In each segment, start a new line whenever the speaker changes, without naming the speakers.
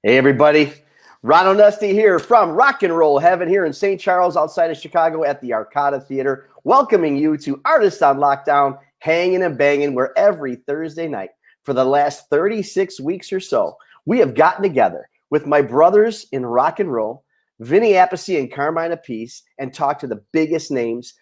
Hey, everybody. Ron Onesti here from Rock and Roll Heaven here in St. Charles outside of Chicago at the Arcada Theater, welcoming you to Artists on Lockdown, Hangin' and Bangin', where every Thursday night for the last 36 weeks or so, we have gotten together with my brothers in rock and roll, Vinny Appice and Carmine Appice, and talked to the biggest names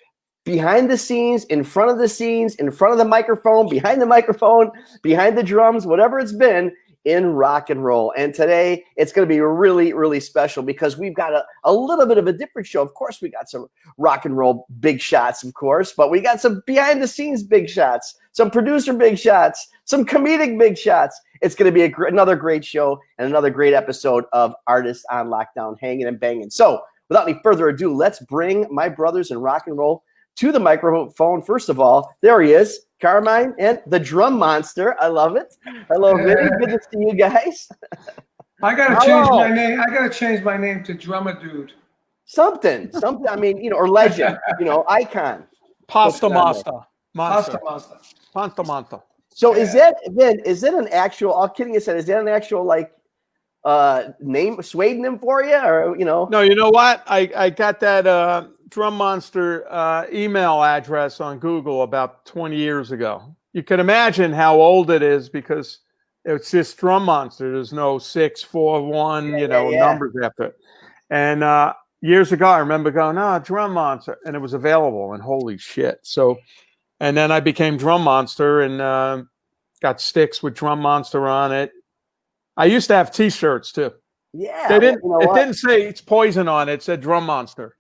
behind the scenes, in front of the scenes, in front of the microphone, behind the drums, whatever it's been in rock and roll. And today it's going to be really, really special because we've got a little bit of a different show. Of course, we got some rock and roll big shots, of course, but we got some behind the scenes big shots, some producer big shots, some comedic big shots. It's going to be another great show and another great episode of Artists on Lockdown, Hangin' and Bangin'. So without any further ado, let's bring my brothers in rock and roll to the microphone. First of all, there he is, Carmine and the drum monster. I love it. Hello, Vinny. Good to see you guys.
I gotta change my name. I gotta change my name to Drummer Dude.
Something. I mean, or legend. Icon.
Pasta Master.
Pasta Master.
So is that an actual? All kidding aside, is that an actual name, pseudonym for you, or
No, you know what? I got that Drum Monster email address on Google about 20 years ago. You can imagine how old it is because it's just Drum Monster. There's no 641, numbers after it. And years ago, I remember going, Drum Monster, and it was available. And holy shit! So, and then I became Drum Monster and got sticks with Drum Monster on it. I used to have T-shirts too.
Yeah,
it didn't say it's Poison on it. It said Drum Monster.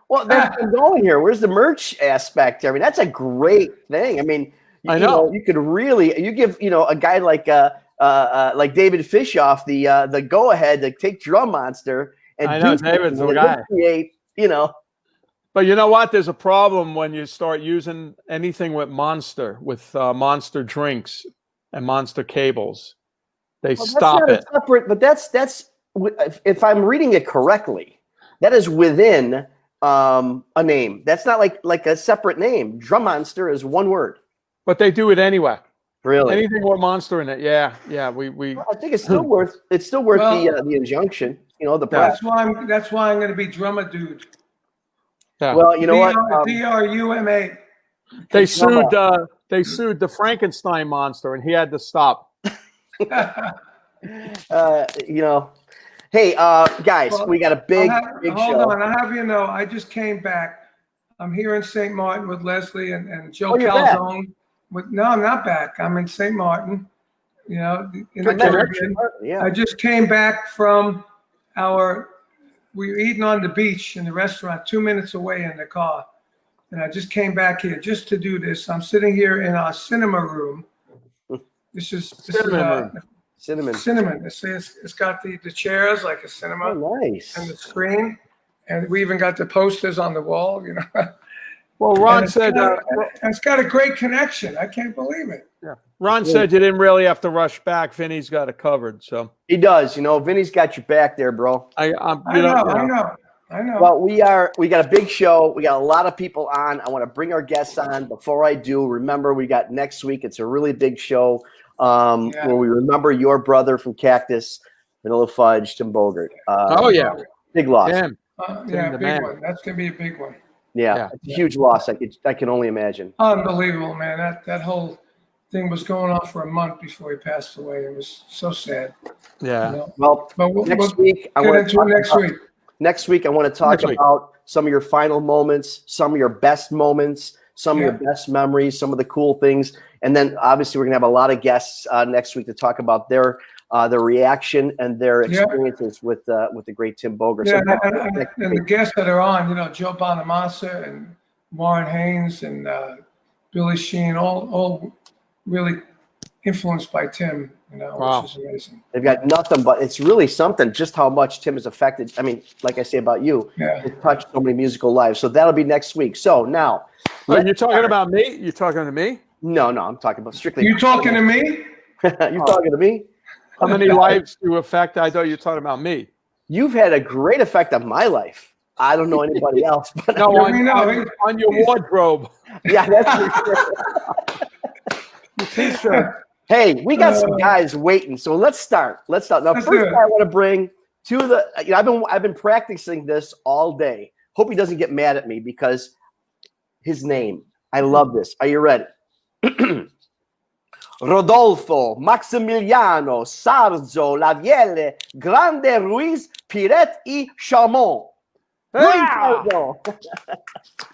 Well, that's going here. Where's the merch aspect? I mean, that's a great thing. I mean,
I know
you could really give a guy like David Fishof the go ahead to take Drum Monster and
I know David's the guy.
Create,
But you know what? There's a problem when you start using anything with Monster drinks and Monster cables. They stop it.
Separate, but that's if I'm reading it correctly, that is within a name. That's not like a separate name. Drum Monster is one word.
But they do it anyway.
Really?
Anything with Monster in it. Yeah. We
Well, I think it's still worth the injunction. The price.
That's why I'm going to be Drummer Dude.
Yeah. Well, you know what?
DRUMA.
They sued the Frankenstein monster, and he had to stop.
Hey, guys, we got a big show.
Hold on, I have I just came back. I'm here in St. Martin with Leslie and Joe Calzone. No, I'm not back. I'm in St. Martin. In the Caribbean. Yeah. I just came back from we were eating on the beach in the restaurant 2 minutes away in the car. And I just came back here just to do this. I'm sitting here in our cinema room. This is Cinnamon. It's got the chairs like a cinema.
Oh, nice.
And the screen. And we even got the posters on the wall,
Well, Ron said
it's got a great connection. I can't believe it.
Yeah. Ron said you didn't really have to rush back. Vinny's got it covered. So
he does. Vinny's got your back there, bro.
I know.
Well, we got a big show. We got a lot of people on. I want to bring our guests on. Before I do, remember we got next week. It's a really big show where we remember your brother from Cactus, Vanilla Fudge, Tim Bogert. Big loss.
Big one. That's gonna be a big one.
Yeah, it's a huge loss. I can only imagine.
Unbelievable, man. That whole thing was going on for a month before he passed away. It was so sad.
Yeah.
Well, next week I want to talk about some of your final moments, some of your best moments, some of your best memories, some of the cool things. And then obviously we're going to have a lot of guests next week to talk about their the reaction and their experiences with the great Tim Boger.
Yeah,
So
and the guests that are on, Joe Bonamassa and Warren Haynes and Billy Sheen, all really influenced by Tim,
Wow.
which is amazing.
They've got nothing but it's really something just how much Tim has affected. I mean, like I say about you, it touched so many musical lives. So that'll be next week. So now.
Are you talking about me? You talking to me?
No, I'm talking about strictly.
You talking to me?
You talking to me?
How many lives do you affect? I thought you were talking about me.
You've had a great effect on my life. I don't know anybody else. But
no, on your wardrobe.
Yeah, that's for sure.
Your T-shirt.
Hey, we got some guys waiting, so let's start. Now, first, I want to bring to the. I've been practicing this all day. Hope he doesn't get mad at me because his name. I love this. Are you ready? Rodolfo Maximiliano Sarzo Lavielle Grande Ruiz Piret y Chamon.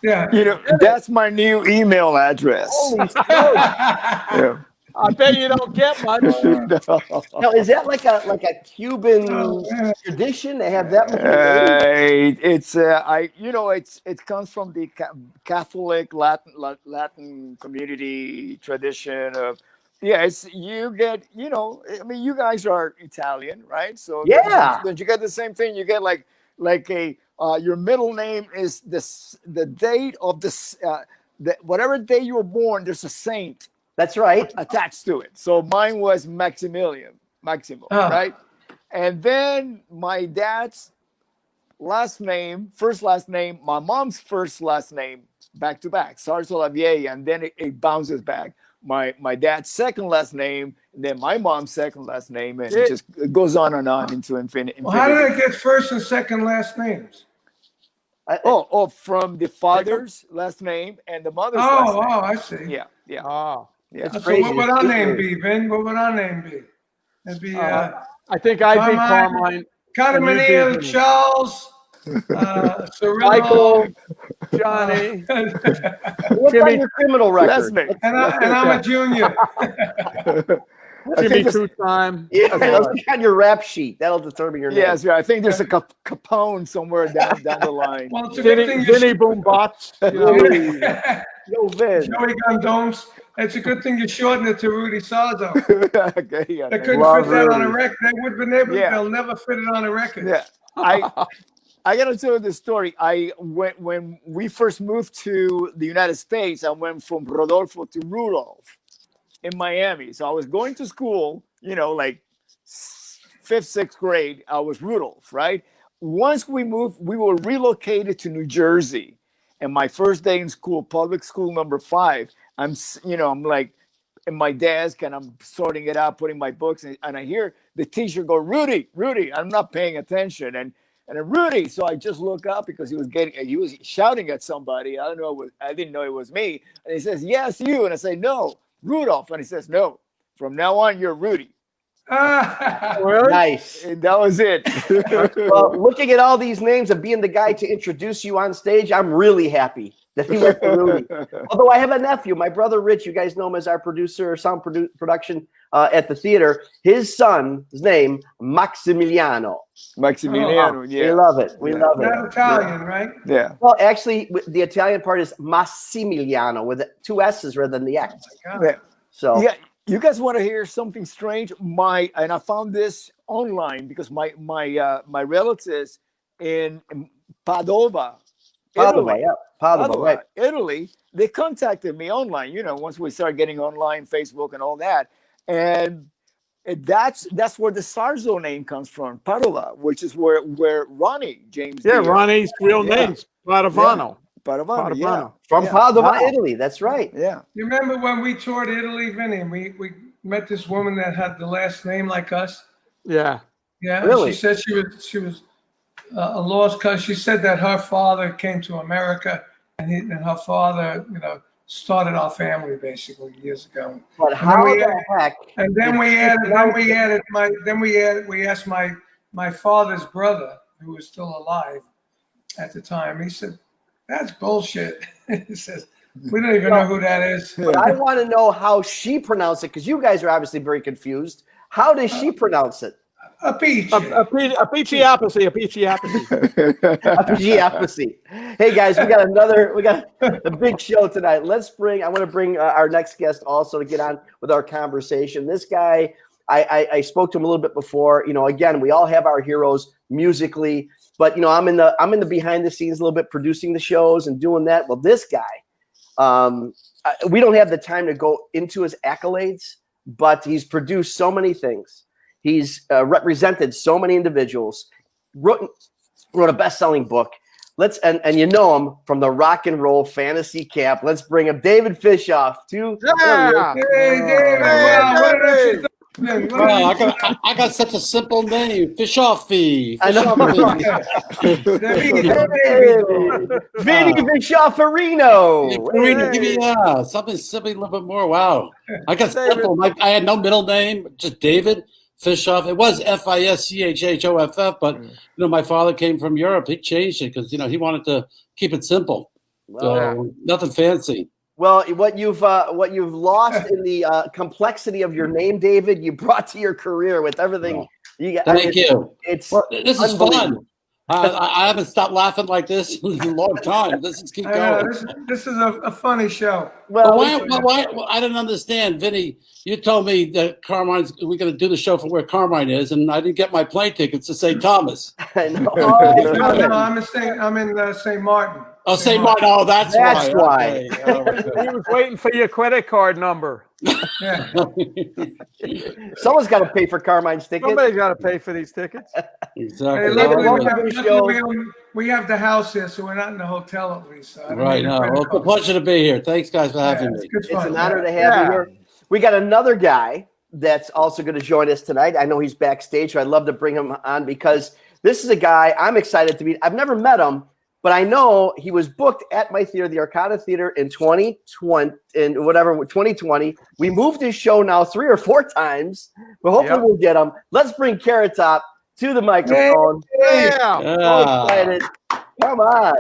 Yeah,
that's my new email address.
Holy
Yeah.
I bet you don't get much.
Now, is that like a Cuban tradition? They have that much.
It comes from the Catholic Latin community tradition of. Yes, you get. You guys are Italian, right? So don't you get the same thing? You get like your middle name is the date of whatever day you were born. There's a saint.
That's right.
Attached to it. So mine was Maximo, right? And then my dad's first last name, my mom's first last name, back to back, Sarzo Lavielle, and then it bounces back. My dad's second last name, and then my mom's second last name, and it just goes on and on into infinity.
Well, how did I get first and second last names?
From the father's last name and the mother's last name.
Oh, I see.
Yeah.
Oh.
Yeah.
So what would our name be, Vin? What would our name be? It'd be
I think I'd be Carmine.
Carmine, Charles, Cyrillo,
Michael, Johnny.
What's on your criminal record?
And I'm a junior.
Jimmy two-time.
Yeah, let's look on your rap sheet. That'll determine your name.
Yes, I think there's a Capone somewhere down the line.
Well, it's a good thing
Vinny Boombots.
Yo, Vin.
Joey Gondones. It's a good thing you shortened it to Rudy Sarzo.
Okay, yeah.
They couldn't fit that on a record. They would have been able. They'll never fit it on a record.
Yeah, I gotta tell you this story. When we first moved to the United States, I went from Rodolfo to Rudolph in Miami. So I was going to school, like 5th, 6th grade. I was Rudolph, right? Once we moved, we were relocated to New Jersey, and my first day in school, public school number 5. I'm like in my desk and I'm sorting it out, putting my books, and I hear the teacher go, Rudy. I'm not paying attention, and Rudy. So I just look up because he was shouting at somebody. I didn't know it was me. And he says, yes, you. And I say, no, Rudolph. And he says, no, from now on, you're Rudy.
Nice.
And that was it.
Well, looking at all these names and being the guy to introduce you on stage, I'm really happy that he went for Rudy. Although I have a nephew, my brother Rich, you guys know him as our producer, sound production at the theater. His name, Maximiliano.
Maximiliano, yeah.
We love it. We love it.
Not Italian, right?
Yeah.
Well, actually, the Italian part is Massimiliano with 2 S's rather than the X.
Yeah.
So
yeah. You guys want to hear something strange? And I found this online because my relatives in Padova, Italy, they contacted me online. Once we started getting online, Facebook and all that, and that's where the Sarzo name comes from, Padova, which is where Ronnie James.
Ronnie's real name's Padovano.
Padovano, yeah.
From Padova, Italy. That's right.
Yeah.
You remember when we toured Italy, Vinny, and we met this woman that had the last name like us?
Yeah.
Yeah.
Really?
She said she was a lost cause. She said that her father came to America and her father, started our family basically years ago.
But how the heck?
And then we asked my father's brother, who was still alive at the time. He said, that's bullshit. He says, we don't even know who that is.
But I want to know how she pronounced it, because you guys are obviously very confused. How does she pronounce it?
A peach.
A peachy apathy. A peachy apathy.
Apathy. Hey guys, we got a big show tonight. I want to bring our next guest also to get on with our conversation. This guy, I spoke to him a little bit before. You know, again, we all have our heroes musically, but you know, I'm in the behind the scenes a little bit, producing the shows and doing that. Well, this guy, we don't have the time to go into his accolades, but he's produced so many things. He's represented so many individuals, wrote a best-selling book. And you know him from the rock and roll fantasy camp. Let's bring him, David Fishof.
Hey, David. Wow,
I got such a simple name, Fishofi.
I know. Vinny Fishofarino.
Give me something simply a little bit more. Wow, I got simple. I had no middle name, just David Fishof. It was Fischhoff, but you know, my father came from Europe. He changed it because he wanted to keep it simple. So nothing fancy.
Well, what you've lost in the complexity of your name, David, you brought to your career with everything.
Thank you.
This
is fun. I haven't stopped laughing like this in a long time. Let's just keep going.
This is a funny show.
Well, why? I didn't understand, Vinny. You told me that we're going to do the show from where Carmine is, and I didn't get my plane tickets to St. Thomas.
I know.
No, I'm in St. Martin.
Oh, St. Martin. Oh, that's
why.
Okay.
He was waiting for your credit card number.
Yeah.
Someone's got to pay for Carmine's tickets.
Somebody's got to pay for these tickets.
Exactly.
Luckily, we have the house here, so we're not in the hotel at least. So
right now. Well, it's a pleasure to be here. Thanks, guys, for having me.
It's an honor to have you here. We got another guy that's also going to join us tonight. I know he's backstage, so I'd love to bring him on because this is a guy I'm excited to meet. I've never met him, but I know he was booked at my theater, the Arcada Theater, in 2020. We moved his show now 3 or 4 times, but hopefully we'll get him. Let's bring Carrot Top to the microphone. So excited. Come on.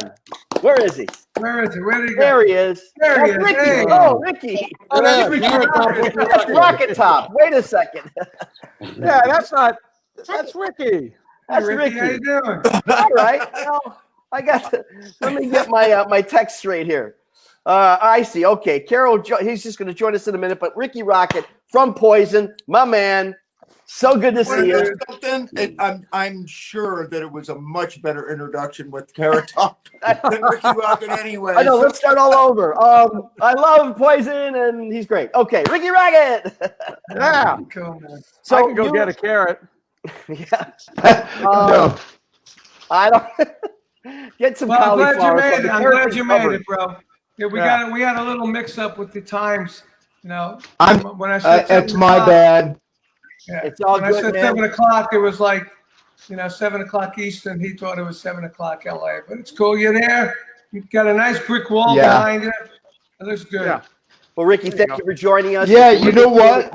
Where is he?
Where is he? Where did he go?
There he is.
There he is.
Rikki.
Hey.
Oh, Rikki. That's Rocket Top. Wait a second.
That's Rikki.
That's
Rikki.
Rikki.
How you doing?
All right. Well, let me get my text straight here. I see. Okay. Carol, he's just going to join us in a minute, but Rikki Rockett from Poison, my man. So good to see you.
I'm sure that it was a much better introduction with Carrot Top than Rikki Rockett anyway.
I know. Let's start all over. I love Poison, and he's great. Okay, Rikki Rockett.
Yeah.
Cool, man.
So I can go get a carrot.
Yeah.
No.
I don't get some cauliflower.
I'm glad you made it, bro. Yeah, we had a little mix up with the times. You know, when I said
it's my bad.
Yeah.
It's all
when
good,
I said
man.
7 o'clock, it was like, 7 o'clock Eastern. He thought it was 7 o'clock LA, but it's cool. You're there. You've got a nice brick wall behind you. It looks good.
Yeah.
Well, Rikki, thank you for joining us.
Yeah, you know what?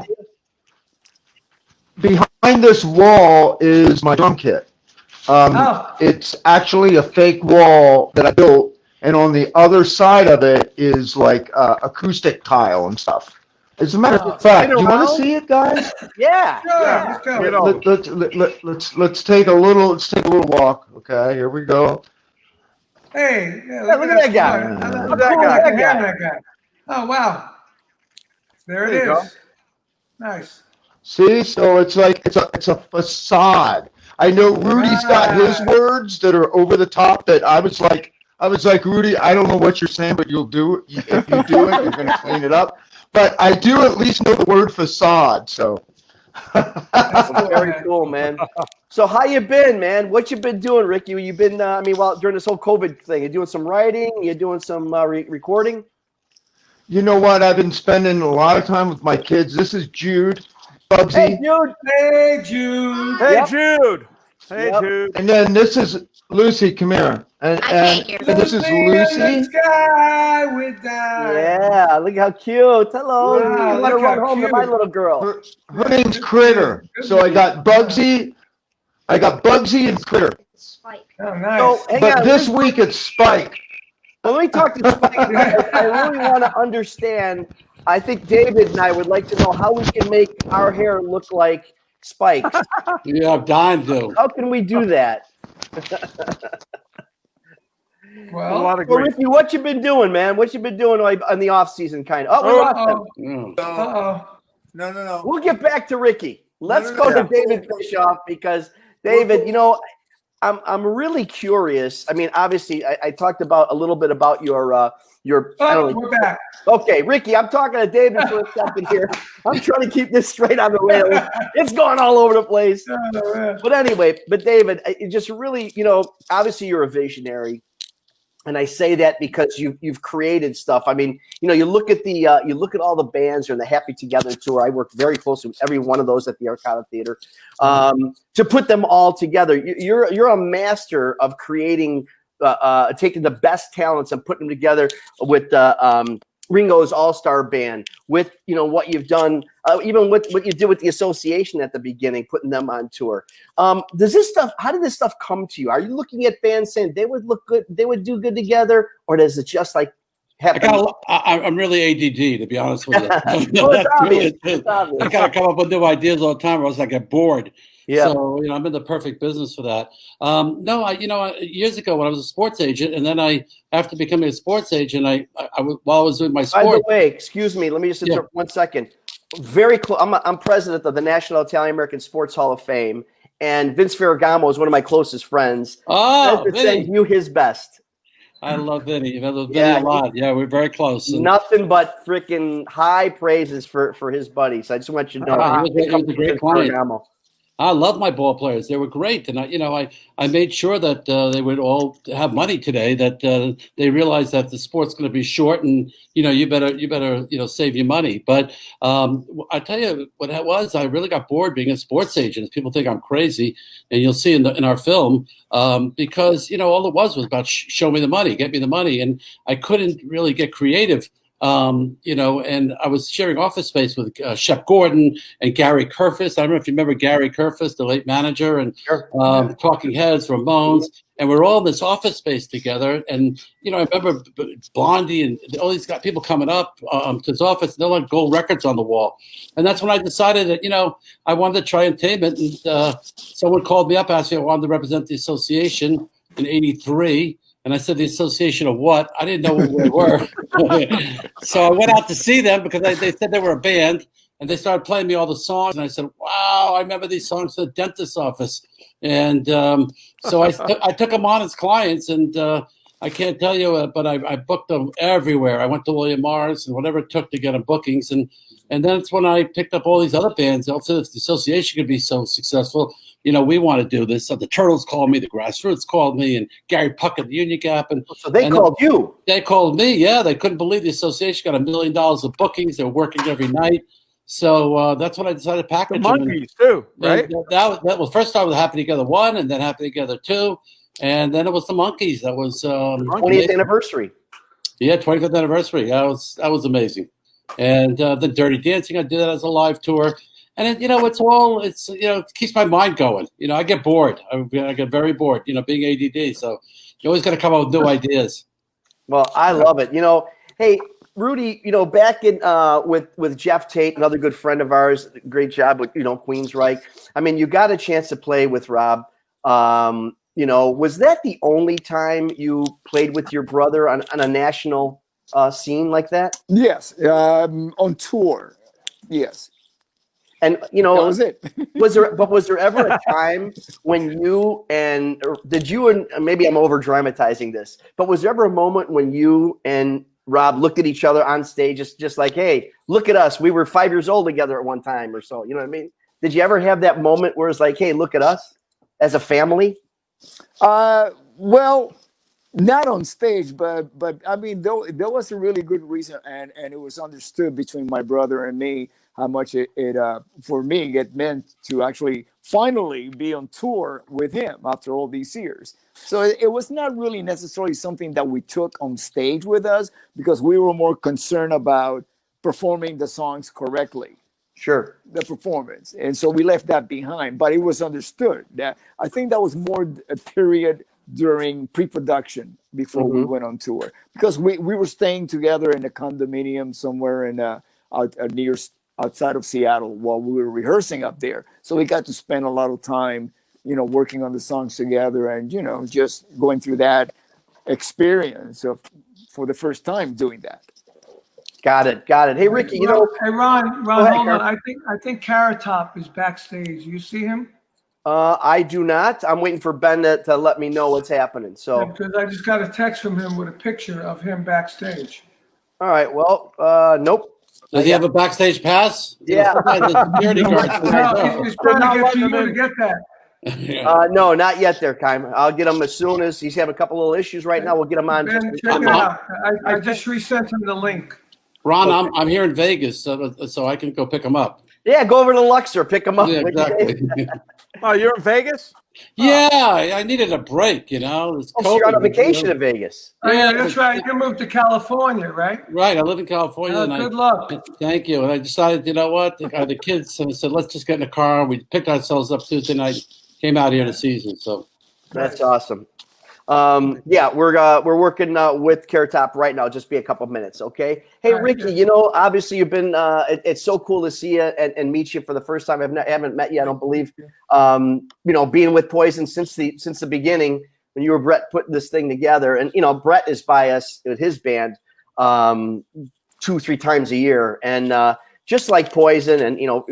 Behind this wall is my drum kit. It's actually a fake wall that I built, and on the other side of it is like acoustic tile and stuff. As a matter of fact, do you want to see it, guys?
Yeah.
Let's go.
Let's take a little walk. Okay, here we go.
Hey,
look at that guy.
Look at that guy. Oh wow, there it is. Nice.
See, so it's like it's a facade. I know Rudy's got his words that are over the top. That I was like, Rudy, I don't know what you're saying, but you'll do it. If you do it, you're going to clean it up. But I do at least know the word facade. So
That's very cool, man. So how you been, man? What you been doing, Rikki? You been, during this whole COVID thing, you doing some writing? You doing some recording?
You know what? I've been spending a lot of time with my kids. This is Jude, Bugsy.
Hey, Jude.
Hey, Jude.
Hey, Jude. Hey, Jude.
And then this is Lucy. Come here. And this is Lucy.
Yeah, look how cute. Hello.
Wow,
Let her
look
run
how
home to
cute.
my little girl.
Her name's Critter. So I got Bugsy. And Critter.
Oh, nice.
So, hang
But
on.
this week it's Spike.
Well, let me talk to Spike. I really want to understand. I think David and I would like to know how we can make our hair look like spikes.
Yeah, I'm dying to.
How can we do that?
A
Well,
lot of
Well,
great.
Ricky, what you been doing, man? What you been doing like on the off season, kind of? Oh, we lost him.
Yeah.
uh-oh.
No.
We'll get back to Ricky. Let's
No.
go to David Fishof because David, you know, I'm really curious. I mean, obviously, I talked about a little bit about your I don't know.
We're back.
Okay, Ricky, I'm talking to David for a second here. I'm trying to keep this straight on the rails. It's going all over the place. But anyway, David, it just really, you know, obviously you're a visionary. And I say that because you've created stuff. I mean, you know, you look at all the bands or the Happy Together tour. I work very closely with every one of those at the Arcada Theater to put them all together. You're a master of creating, taking the best talents and putting them together with Ringo's All-Star Band, with, you know, what you've done, even with what you did with the association at the beginning, putting them on tour. How did this stuff come to you? Are you looking at bands saying they would look good, they would do good together, or does it just like happen?
I'm really ADD, to be honest with you.
Well, it's obvious. It's obvious.
I gotta come up with new ideas all the time, or else I get bored.
Yeah.
So, you know, I'm in the perfect business for that. Years ago when I was a sports agent, and then after becoming a sports agent, while I was doing my sport.
By the way, excuse me, let me just interrupt 1 second. Very close. I'm president of the National Italian American Sports Hall of Fame, and Vince Ferragamo is one of my closest friends.
Oh,
Vinny. Sends you his best.
I love Vinny. You know, Vinny a lot. Yeah, we're very close.
Nothing but freaking high praises for his buddies. I just want you to know.
He was a great client. I love my ball players. They were great, and I made sure that they would all have money today. That they realized that the sport's going to be short, and you better save your money. But I tell you what that was. I really got bored being a sports agent. People think I'm crazy, and you'll see in our film because all it was about show me the money, get me the money, and I couldn't really get creative. And I was sharing office space with Shep Gordon and Gary Kerfus. I don't know if you remember Gary Kerfus, the late manager, and Talking Heads, Ramones, and we're all in this office space together. And I remember Blondie and all these people coming up to his office. And they're like gold records on the wall, and that's when I decided that I wanted to try entertainment. And someone called me up, asked me if I wanted to represent the association in '83. And I said, the association of what? I didn't know who they were. So I went out to see them because they said they were a band. And they started playing me all the songs. And I said, wow, I remember these songs to the dentist's office. And so I took them on as clients. And I can't tell you, but I booked them everywhere. I went to William Morris and whatever it took to get them bookings. And then it's when I picked up all these other bands. Also, if the association could be so successful, we want to do this. So the Turtles called me, the Grassroots called me, and Gary Puckett, the Union Gap.
So they called you. They
called me, yeah. They couldn't believe the association got $1 million of bookings. They were working every night. So that's when I decided to package
the Monkeys too, right?
That was first time with Happy Together 1, and then Happy Together 2. And then it was the Monkeys. That was
20th anniversary.
Yeah, 25th anniversary. That was amazing. And the Dirty Dancing, I did that as a live tour. And it keeps my mind going. I get bored. I get very bored, being ADD. So you always got to come up with new ideas.
Well, I love it. Hey, Rudy, back in with Jeff Tate, another good friend of ours, great job with, Queensryche. I mean, you got a chance to play with Rob. Was that the only time you played with your brother on a national scene like that?
Yes, on tour. Yes.
And
that was it.
was there ever a time when maybe I'm over dramatizing this, but was there ever a moment when you and Rob looked at each other on stage, just like, hey, look at us, we were 5 years old together at one time or so? You know what I mean? Did you ever have that moment where it's like, hey, look at us as a family?
Well, not on stage, but I mean, there was a really good reason, and it was understood between my brother and me how much it for me it meant to actually finally be on tour with him after all these years. So it was not really necessarily something that we took on stage with us, because we were more concerned about performing the songs correctly.
Sure.
The performance. And so we left that behind, but it was understood. That I think that was more a period during pre-production before we went on tour, because we were staying together in a condominium somewhere in out near outside of Seattle while we were rehearsing up there. So we got to spend a lot of time, working on the songs together and, just going through that experience of for the first time doing that.
Got it. Hey, Rikki,
Hey, Ron,
ahead,
hold on. I think Carrot Top is backstage. You see him?
I do not. I'm waiting for Ben to let me know what's happening. So,
because I just got a text from him with a picture of him backstage.
all right. Well, nope.
Does he have a backstage pass?
Yeah.
The security guard.
No, he's trying to get to you to get that.
No, not yet there, Kym. I'll get him as soon as he's having a couple little issues right now. We'll get him on.
Ben, check it out. I just resent him the link.
Ron, I'm here in Vegas, so I can go pick him up.
Yeah, go over to Luxor, pick him up.
Yeah, exactly.
Oh, you're in Vegas?
Yeah, I needed a break, It's
so you're on a vacation in Vegas.
Oh, yeah, that's right. You moved to California, right?
Right. I live in California.
Good luck.
Thank you. And I decided, you know what? The kids said, let's just get in the car. We picked ourselves up Tuesday night, came out here to season. So
that's awesome. Yeah, we're working with Carrot Top right now. Just be a couple minutes, okay? Hey, Rikki, obviously you've been. It's so cool to see you and meet you for the first time. I haven't met you, I don't believe. Being with Poison since the beginning when you were Brett putting this thing together, and Brett is by us with his band 2-3 times a year, and just like Poison, and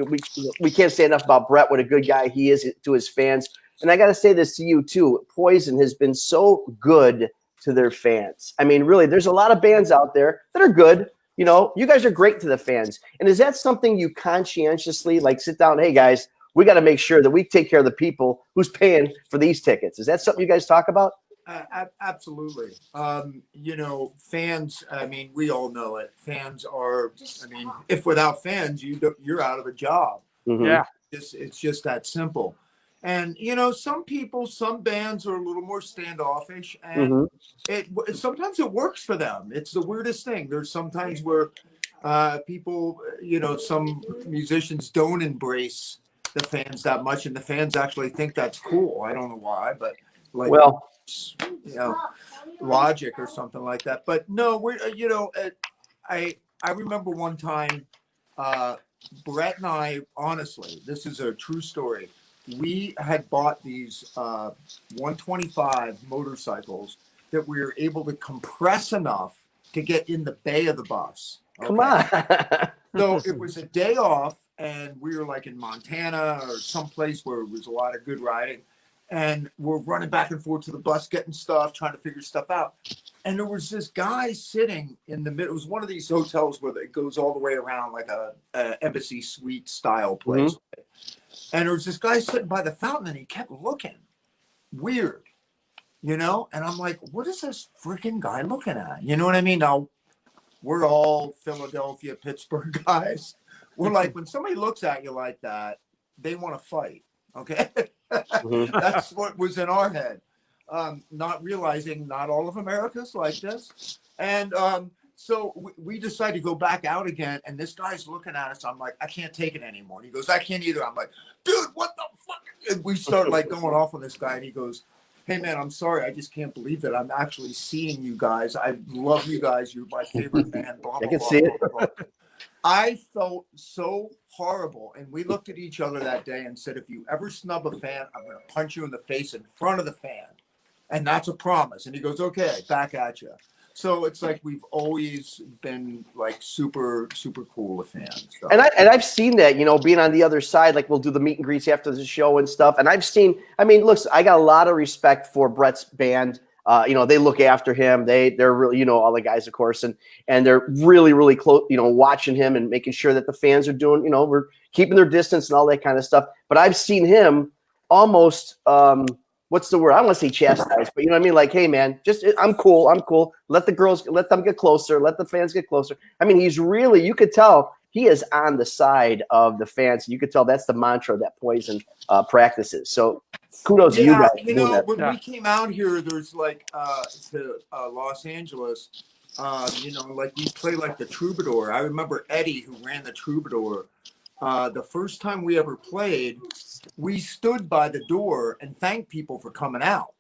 we can't say enough about Brett. What a good guy he is to his fans. And I got to say this to you, too. Poison has been so good to their fans. I mean, really, there's a lot of bands out there that are good. You guys are great to the fans. And is that something you conscientiously, sit down, hey, guys, we got to make sure that we take care of the people who's paying for these tickets? Is that something you guys talk about?
Absolutely. Fans, we all know it. Fans are, if without fans, you're out of a job.
Mm-hmm.
Yeah.
It's just that simple. And, some bands are a little more standoffish, and sometimes it works for them. It's the weirdest thing. There's sometimes where people, some musicians don't embrace the fans that much, and the fans actually think that's cool. I don't know why, but Logic or something like that. But no, I remember one time, Brett and I, honestly, this is a true story. We had bought these 125 motorcycles that we were able to compress enough to get in the bay of the bus. Okay?
Come on.
So it was a day off, and we were in Montana or someplace where it was a lot of good riding. And we're running back and forth to the bus, getting stuff, trying to figure stuff out. And there was this guy sitting in the middle. It was one of these hotels where it goes all the way around like a embassy suite style place. Mm-hmm. And there was this guy sitting by the fountain, and he kept looking weird, And I'm like, what is this freaking guy looking at? You know what I mean? Now, we're all Philadelphia, Pittsburgh guys. We're like, when somebody looks at you like that, they want to fight, okay? Mm-hmm. That's what was in our head. Not realizing not all of America's like this. And so we decided to go back out again, and this guy's looking at us. I'm like, I can't take it anymore. And he goes, I can't either. I'm like, dude, what the fuck? And we start going off on this guy, and he goes, hey, man, I'm sorry. I just can't believe that I'm actually seeing you guys. I love you guys. You're my favorite band. Blah, blah,
I can
blah,
see
blah,
it.
blah, blah. I felt so horrible. And we looked at each other that day and said, if you ever snub a fan, I'm going to punch you in the face in front of the fan. And that's a promise. And he goes, okay, back at you. So it's we've always been super, super cool with fans. So.
And I've seen that, being on the other side, we'll do the meet and greets after the show and stuff. And I've seen, look, I got a lot of respect for Brett's band. They look after him. They're really, all the guys, of course, and they're really, really close, watching him and making sure that the fans are doing, we're keeping their distance and all that kind of stuff. But I've seen him almost, what's the word? I don't want to say chastised, but you know what I mean? Hey, man, I'm cool. Let them get closer. Let the fans get closer. He's really, you could tell he is on the side of the fans. You could tell that's the mantra that Poison practices. So kudos to you guys.
When we came out here, there's to Los Angeles, we play the Troubadour. I remember Eddie, who ran the Troubadour. The first time we ever played, we stood by the door and thanked people for coming out.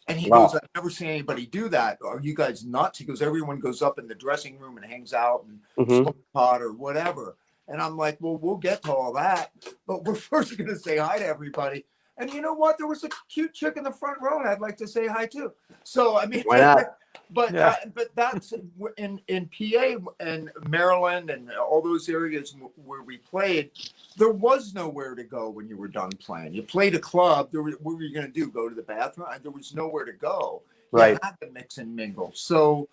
And he goes, I've never seen anybody do that. Are you guys nuts? He goes, everyone goes up in the dressing room and hangs out and smoke pot or whatever. And I'm like, well, we'll get to all that, but we're first going to say hi to everybody. And you know what? There was a cute chick in the front row, and I'd like to say hi too. So I mean,
Why not?
but
Yeah.
but that's in PA and Maryland and all those areas where we played. There was nowhere to go when you were done playing. You played a club. What were you going to do? Go to the bathroom? There was nowhere to go.
Right.
You had to mix and mingle. So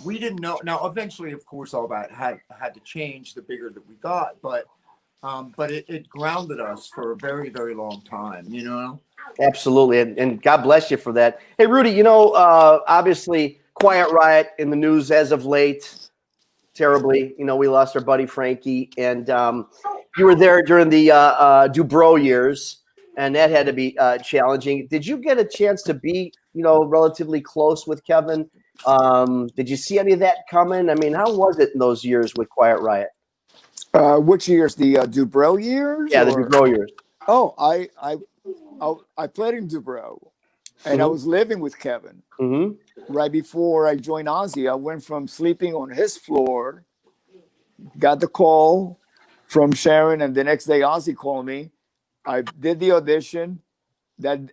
we didn't know. Now, eventually, of course, all that had to change the bigger that we got. But it grounded us for a very, very long time, you know?
Absolutely. And God bless you for that. Hey, Rudy, you know, obviously, Quiet Riot in the news as of late, terribly. You know, we lost our buddy Frankie. And you were there during the Dubrow years, and that had to be challenging. Did you get a chance to be, you know, relatively close with Kevin? Did you see any of that coming? I mean, how was it in those years with Quiet Riot?
Which years? The Dubrow years?
Yeah, the Dubrow years.
Oh, I played in Dubrow, and I was living with Kevin. Right before I joined Ozzy. I went from sleeping on his floor, got the call from Sharon, and the next day Ozzy called me. I did the audition. That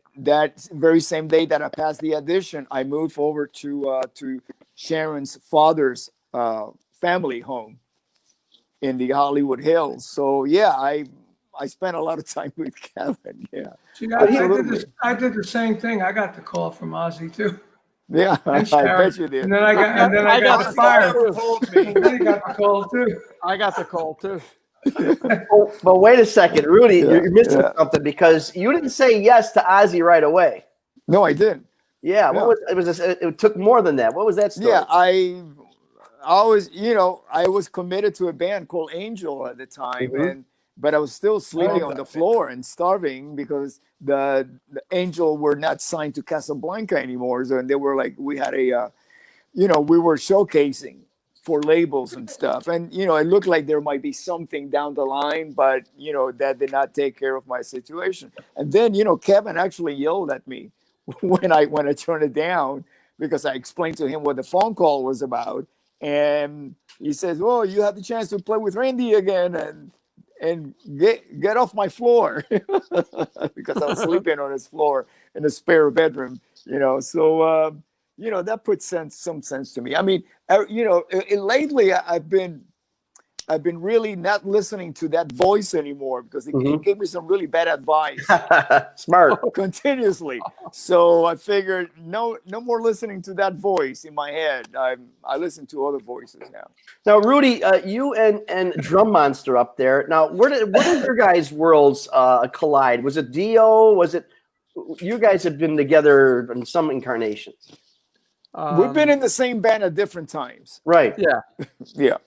very same day that I passed the audition, I moved over to Sharon's father's family home in the Hollywood Hills. So yeah, I spent a lot of time with Kevin. Yeah,
See, I did the same thing. I got the call from Ozzy too.
yeah, I bet you did.
And then I got fired.
Me.
Then he got the call too.
I got the call too.
Well, wait a second, Rudy. You're missing something because you didn't say yes to Ozzy right away.
No, I didn't.
Yeah, it took more than that. What was that story?
Yeah, I always, I was committed to a band called Angel at the time, but I was still sleeping on the floor and starving because the Angel were not signed to Casablanca anymore. So, and they were like, we had a, we were showcasing for labels and stuff. And, it looked like there might be something down the line, but, that did not take care of my situation. And then, Kevin actually yelled at me when I turned it down because I explained to him what the phone call was about. And he says, well, you have the chance to play with Randy again and get off my floor because I was sleeping on his floor in a spare bedroom, So, that puts some sense to me. I mean, lately I've been really not listening to that voice anymore because it gave me some really bad advice.
Smart.
Continuously. So I figured no more listening to that voice in my head. I listen to other voices now.
Now, Rudy, you and Drum Monster up there. Now, where did your guys' worlds collide? Was it Dio? Was it you guys have been together in some incarnations?
We've been in the same band at different times.
Right.
Yeah.
Yeah.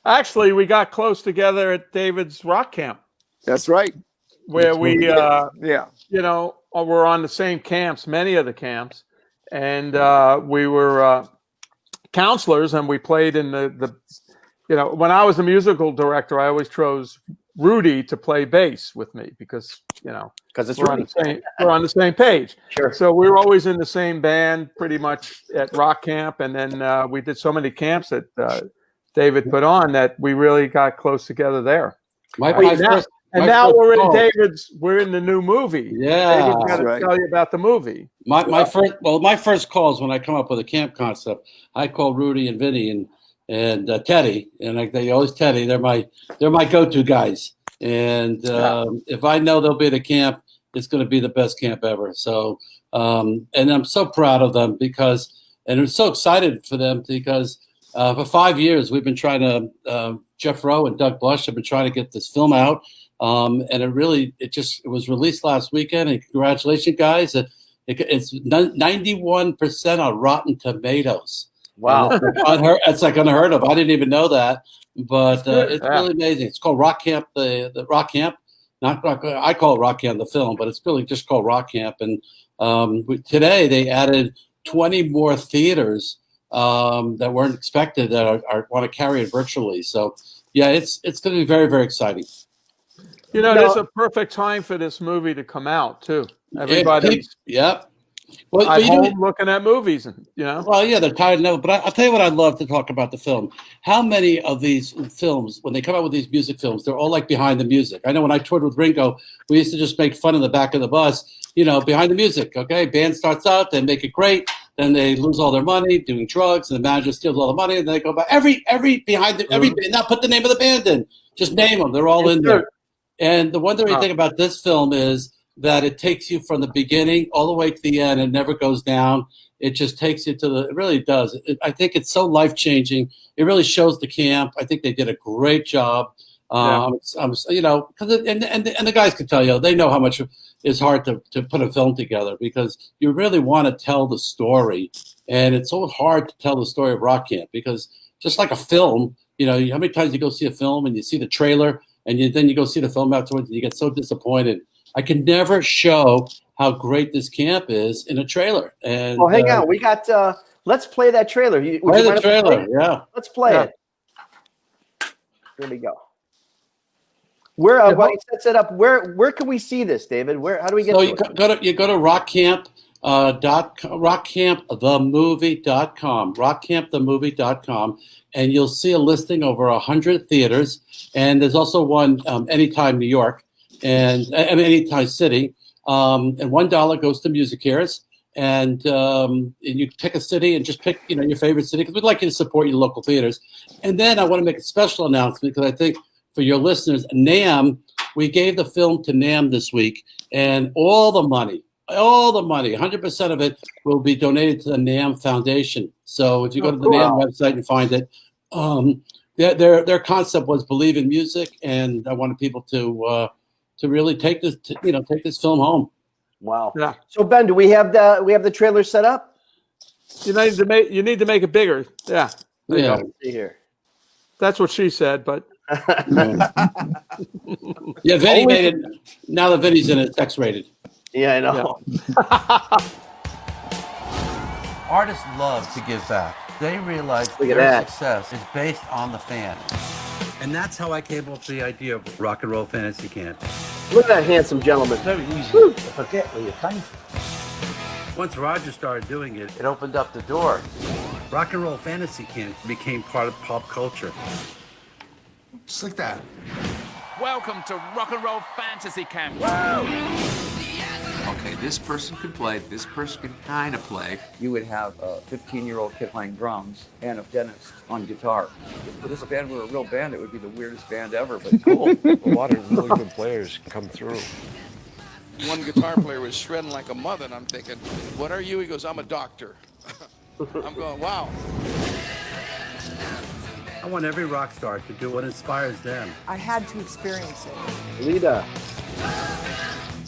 Actually, we got close together at David's rock camp.
That's right.
Where we were on the same camps, many of the camps, and we were counselors, and we played in the when I was the musical director, I always chose Rudy to play bass with me because
it's
we're on the same page.
Sure.
So we were always in the same band pretty much at rock camp, and then we did so many camps that David put on that we really got close together there. Now we're in the new movie.
Yeah.
David's got to tell you about the movie.
My first calls when I come up with a camp concept, I call Rudy and Vinny and Teddy, and they always Teddy. They're my go-to guys. And if I know they'll be at a camp, it's going to be the best camp ever. So, and I'm so proud of them and I'm so excited for them because for 5 years we've been trying to. Jeff Rowe and Doug Blush have been trying to get this film out, and it was released last weekend. And congratulations, guys! It's 91% on Rotten Tomatoes.
Wow,
it's like unheard of. I didn't even know that, but it's really amazing. It's called Rock Camp, the Rock Camp. Not Rock, I call it Rock Camp the film, but it's really just called Rock Camp. And today they added 20 more theaters that weren't expected that want to carry it virtually. So yeah, it's going to be very, very exciting.
There's a perfect time for this movie to come out too. Everybody,
Well,
at home looking at movies, and
Well, yeah, they're tired of it. But I'll tell you what I'd love to talk about the film. How many of these films, when they come out with these music films, they're all like behind the music. I know when I toured with Ringo, we used to just make fun in the back of the bus, behind the music. Okay, band starts out, they make it great, then they lose all their money doing drugs, and the manager steals all the money, and then they go back. Every band, not put the name of the band in, just name them. They're all in there. And the wondering thing about this film is that it takes you from the beginning all the way to the end and never goes down. It just takes you to it really does. I think it's so life-changing. It really shows the camp. I think they did a great job. Because and the guys can tell you, they know how much it's hard to put a film together because you really want to tell the story. And it's so hard to tell the story of Rock Camp because just like a film, how many times you go see a film and you see the trailer and then you go see the film afterwards and you get so disappointed. I can never show how great this camp is in a trailer. And
hang on, we got. Let's play that trailer.
Play the trailer, yeah.
Let's play it. Here we go. Where while he sets it up, where can we see this, David? How do we get?
So you go to rockcampthemovie.com, rockcampthemovie.com, and you'll see a listing over 100 theaters, and there's also one Anytime New York. And Anytime City, and $1 goes to Music Cares, and you pick a city and just pick your favorite city because we'd like you to support your local theaters. And then I want to make a special announcement because I think for your listeners, NAMM, we gave the film to NAMM this week, and all the money, 100% of it will be donated to the NAMM Foundation. So if you go to the NAMM website and find it, their concept was believe in music, and I wanted people to really take this, take this film home.
Wow. Yeah. So Ben, do we have the trailer set up?
You need to make it bigger. Yeah.
Yeah.
See here.
That's what she said, but.
Yeah, Vinny made it. Now that Vinny's in it, it's X-rated.
Yeah, I know.
Yeah. Artists love to give back. They realize their success is based on the fan. And that's how I came up with the idea of Rock and Roll Fantasy Camp.
Look at that handsome gentleman.
It's very easy to forget where you came from. Once Roger started doing it, it opened up the door. Rock and Roll Fantasy Camp became part of pop culture.
Just like that.
Welcome to Rock and Roll Fantasy Camp.
Okay, this person could play, this person could kind of play.
You would have a 15-year-old kid playing drums and a dentist on guitar. If this band were a real band, it would be the weirdest band ever, but cool.
A lot of really good players come through.
One guitar player was shredding like a mother, and I'm thinking, what are you? He goes, I'm a doctor. I'm going, wow.
I want every rock star to do what inspires them.
I had to experience it.
Lita.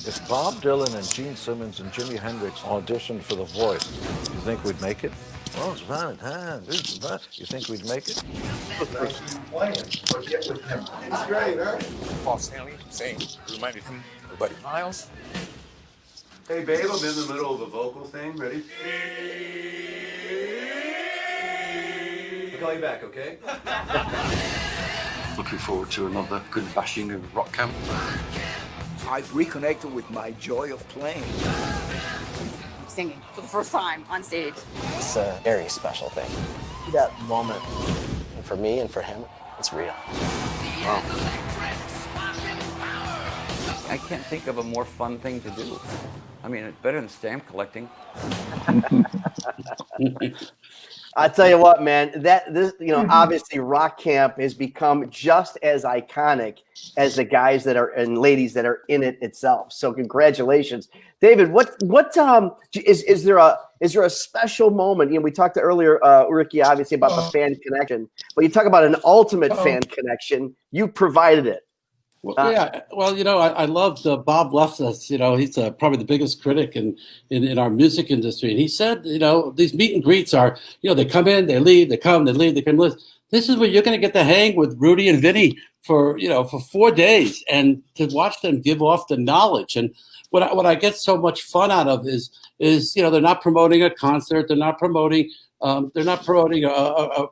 If Bob Dylan and Gene Simmons and Jimi Hendrix auditioned for The Voice, you think we'd make it? Oh, it's fun time. You think we'd make it?
Get with him. It's great, huh?
Paul Stanley saying, reminded him of Buddy Miles.
Hey, babe, I'm in the middle of a vocal thing. Ready? I'll call you back, okay?
Looking forward to another good bashing of Rock Camp.
I've reconnected with my joy of playing.
Singing for the first time on stage.
It's a very special thing. That moment, and for me and for him, it's real.
Wow. I can't think of a more fun thing to do. I mean, it's better than stamp collecting.
I tell you what, man, obviously Rock Camp has become just as iconic as the guys that are and ladies that are in it itself. So congratulations. David, what is there a special moment? We talked earlier, Rikki, obviously about the fan connection, but you talk about an ultimate fan connection. You provided it.
Well, yeah. Well, I loved Bob left us. He's probably the biggest critic in our music industry. And he said, these meet and greets are, they come in, they leave, they come, they leave, they come. This is where you're going to get to hang with Rudy and Vinny for 4 days and to watch them give off the knowledge. And what I get so much fun out of is they're not promoting a concert, they're not promoting a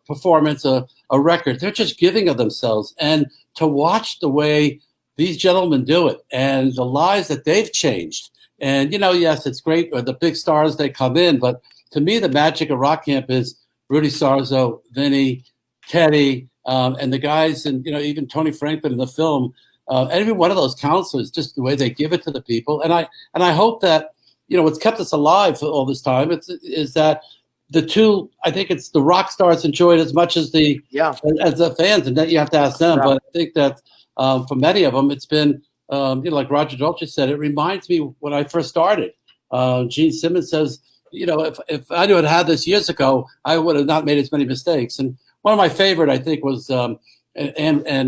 performance, a record. They're just giving of themselves. And to watch the way these gentlemen do it and the lives that they've changed And, yes, it's great. The big stars, they come in. But to me, the magic of rock camp is Rudy Sarzo, Vinny, Teddy, and the guys, and, even Tony Franklin in the film. Every one of those counselors, just the way they give it to the people. And I hope that, what's kept us alive for all this time is that the two, I think it's the rock stars enjoy it as much as the fans, and that you have to ask them. Yeah. But I think that for many of them, it's been, like Roger Dolce said, it reminds me when I first started. Gene Simmons says, if I had had this years ago, I would have not made as many mistakes. And one of my favorite, I think, was and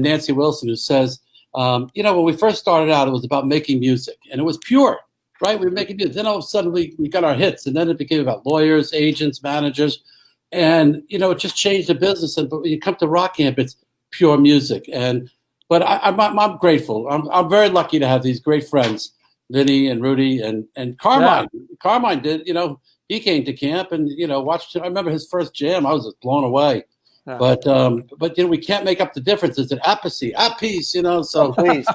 Nancy Wilson, who says, when we first started out, it was about making music, and it was pure, right? We were making music. Then all of a sudden we got our hits, and then it became about lawyers, agents, managers, and, it just changed the business. And but when you come to rock camp, it's pure music. But I'm grateful. I'm very lucky to have these great friends, Vinny and Rudy and Carmine. Yeah. Carmine did, he came to camp and, watched it. I remember his first jam. I was just blown away. Yeah. But we can't make up the difference. It's an appice, So
oh, please.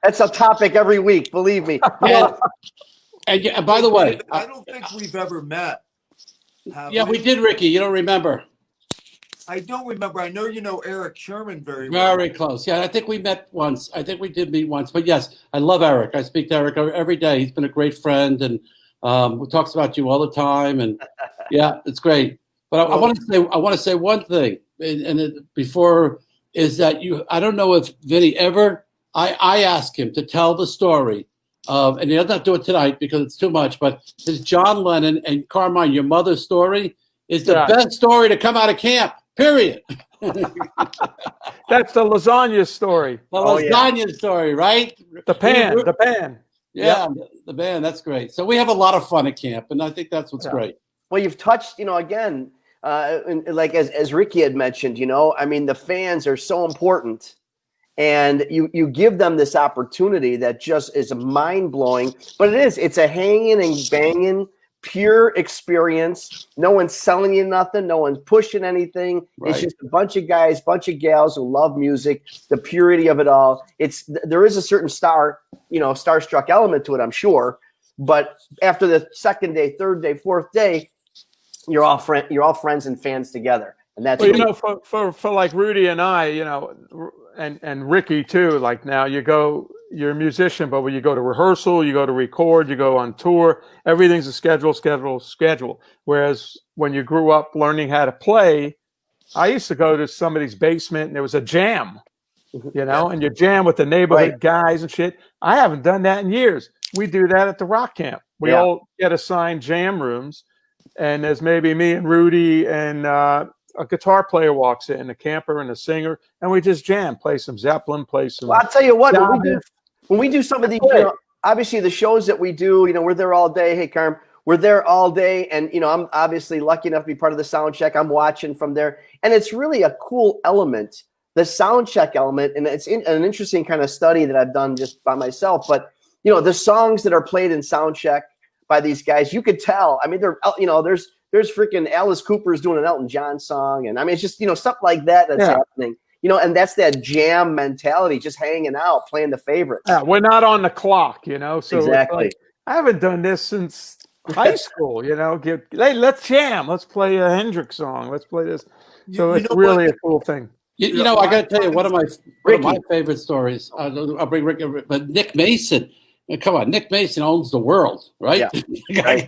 That's a topic every week, believe me.
And by the way,
I don't think we've ever met.
We did, Ricky. You don't remember?
I don't remember. I know you know Eric Sherman very
well. Very close. Yeah, I think we met once. I think we did meet once. But yes, I love Eric. I speak to Eric every day. He's been a great friend, and he talks about you all the time. And yeah, it's great. But I want to say one thing, before is that I don't know if Vinny ever. I asked him to tell the story of, and he doesn't have to do it tonight because it's too much. But his John Lennon and Carmine, your mother's story, is the best story to come out of camp. Period.
That's the lasagna story.
The lasagna story, right?
The pan.
Yeah, the band. That's great. So we have a lot of fun at camp, and I think that's what's great.
Well, you've touched, again, like as Ricky had mentioned, the fans are so important, and you give them this opportunity that just is mind blowing. But it's a hanging and banging, pure experience. No one's selling you nothing. No one's pushing anything. Right. It's just a bunch of guys, bunch of gals who love music, the purity of it all. There is a certain starstruck element to it, I'm sure. But after the second day, third day, fourth day, you're all friends and fans together. And that's
for like Rudy and I, and Ricky too, like now you're a musician, but when you go to rehearsal, you go to record, you go on tour, everything's a schedule. Whereas when you grew up learning how to play, I used to go to somebody's basement and there was a jam, and you jam with the neighborhood guys and shit. I haven't done that in years. We do that at the rock camp. We all get assigned jam rooms, and there's maybe me and Rudy and a guitar player walks in, a camper and a singer, and we just jam, play some Zeppelin, play some.
Well, I'll tell you what, when we do some of these, obviously the shows that we do, we're there all day. Hey, Carm, we're there all day, and I'm obviously lucky enough to be part of the sound check. I'm watching from there, and it's really a cool element, the sound check element, and it's an interesting kind of study that I've done just by myself. But the songs that are played in sound check by these guys, you could tell. I mean, there's freaking Alice Cooper's doing an Elton John song, and I mean, it's just stuff like that's happening. And that's that jam mentality, just hanging out, playing the favorites.
Yeah, we're not on the clock, So
exactly.
Like, I haven't done this since high school. Hey, let's jam. Let's play a Hendrix song. Let's play this. So it's really a cool thing.
I got to tell you one of my favorite stories. I'll bring Ricky, but Nick Mason. Come on, Nick Mason owns the world, right?
Yeah.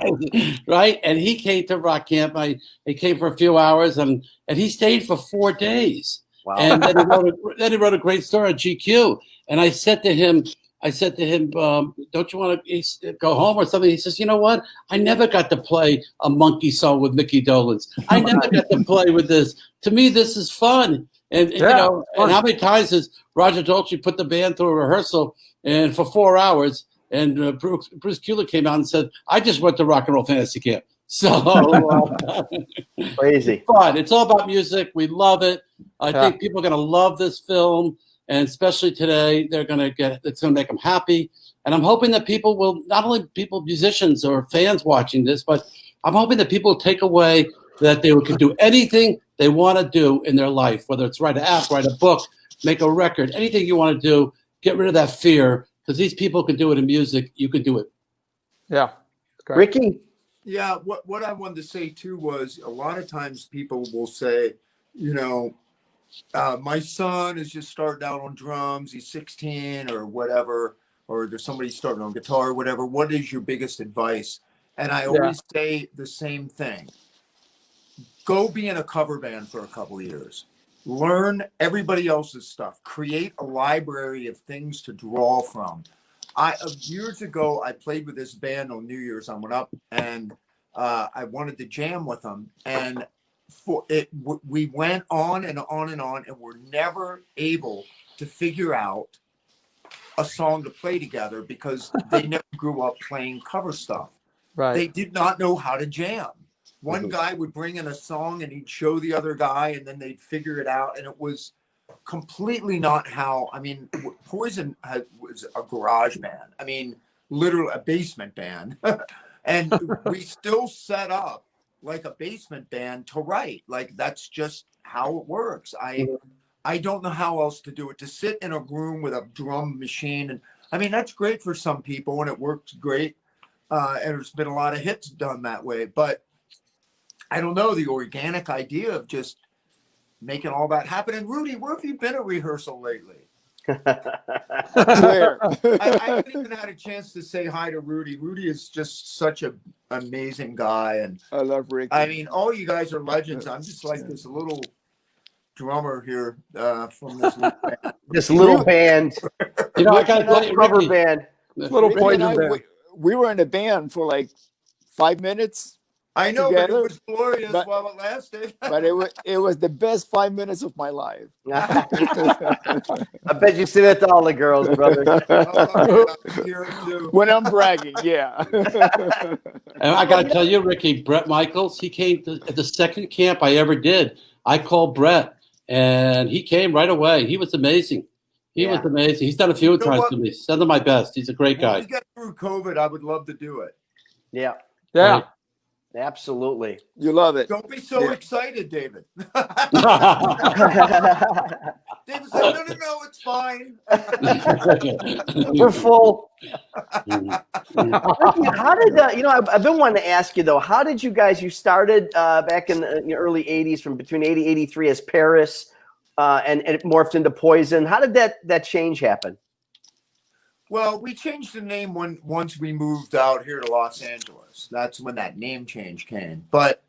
Right? And he came to rock camp. He came for a few hours, and he stayed for 4 days.
Wow.
And then he wrote a great story on GQ. And I said to him, don't you want to go home or something? He says, you know what? I never got to play a monkey song with Mickey Dolenz. I never got to play with this. To me, this is fun. And and how many times has Roger Dolce put the band through a rehearsal and for 4 hours, and Bruce Kulick came out and said, I just went to Rock and Roll Fantasy Camp. So
crazy.
It's fun. It's all about music. We love it. I think people are going to love this film, and especially today, it's going to make them happy. And I'm hoping that people will, not only musicians or fans watching this, but I'm hoping that people take away that they can do anything they want to do in their life, whether it's write an app, write a book, make a record, anything you want to do. Get rid of that fear because these people can do it in music. You can do it.
Yeah.
Rikki?
Yeah, what I wanted to say too was a lot of times people will say, you know, my son is just starting out on drums. He's 16 or whatever, or there's somebody starting on guitar or whatever. What is your biggest advice? And I always say the same thing. Go be in a cover band for a couple of years. Learn everybody else's stuff. Create a library of things to draw from. Years ago, I played with this band on New Year's. I went up and I wanted to jam with them. And we went on and on and on, and we're never able to figure out a song to play together because they never grew up playing cover stuff.
Right.
They did not know how to jam. One guy would bring in a song and he'd show the other guy, and then they'd figure it out. And it was completely not how, I mean, Poison was a garage band. I mean, literally a basement band. And we still set up like a basement band to write. Like, that's just how it works. I don't know how else to do it. To sit in a room with a drum machine. And I mean, that's great for some people and it works great. And there's been a lot of hits done that way. But I don't know, the organic idea of just making all that happen. And Rudy, where have you been at rehearsal lately? I haven't even had a chance to say hi to Rudy. Rudy is just such an amazing guy. And
I love Rikki.
I mean, all you guys are legends. I'm just like this little drummer here from this little band.
This little band.
You know, I got a
rubber band.
Little Poison band.
We were in a band for like 5 minutes.
I know,
together,
but it was glorious while it lasted.
But it was the best 5 minutes of my life.
I bet you say that to all the girls, brother.
When I'm bragging, yeah.
And I got to tell you, Rikki, Brett Michaels, he came to the second camp I ever did. I called Brett, and he came right away. He was amazing. He was amazing. He's done a few times to me. Send him my best. He's a great guy.
When we get through COVID, I would love to do it.
Yeah.
Yeah.
Right.
Absolutely.
You love it.
Don't be so excited, David. David said, no, it's fine.
We're full. How did I've been wanting to ask you though, how did you started back in the early 80s, from between 80 83 as Paris, and it morphed into Poison. How did that change happen?
Well, we changed the name once we moved out here to Los Angeles. That's when that name change came. But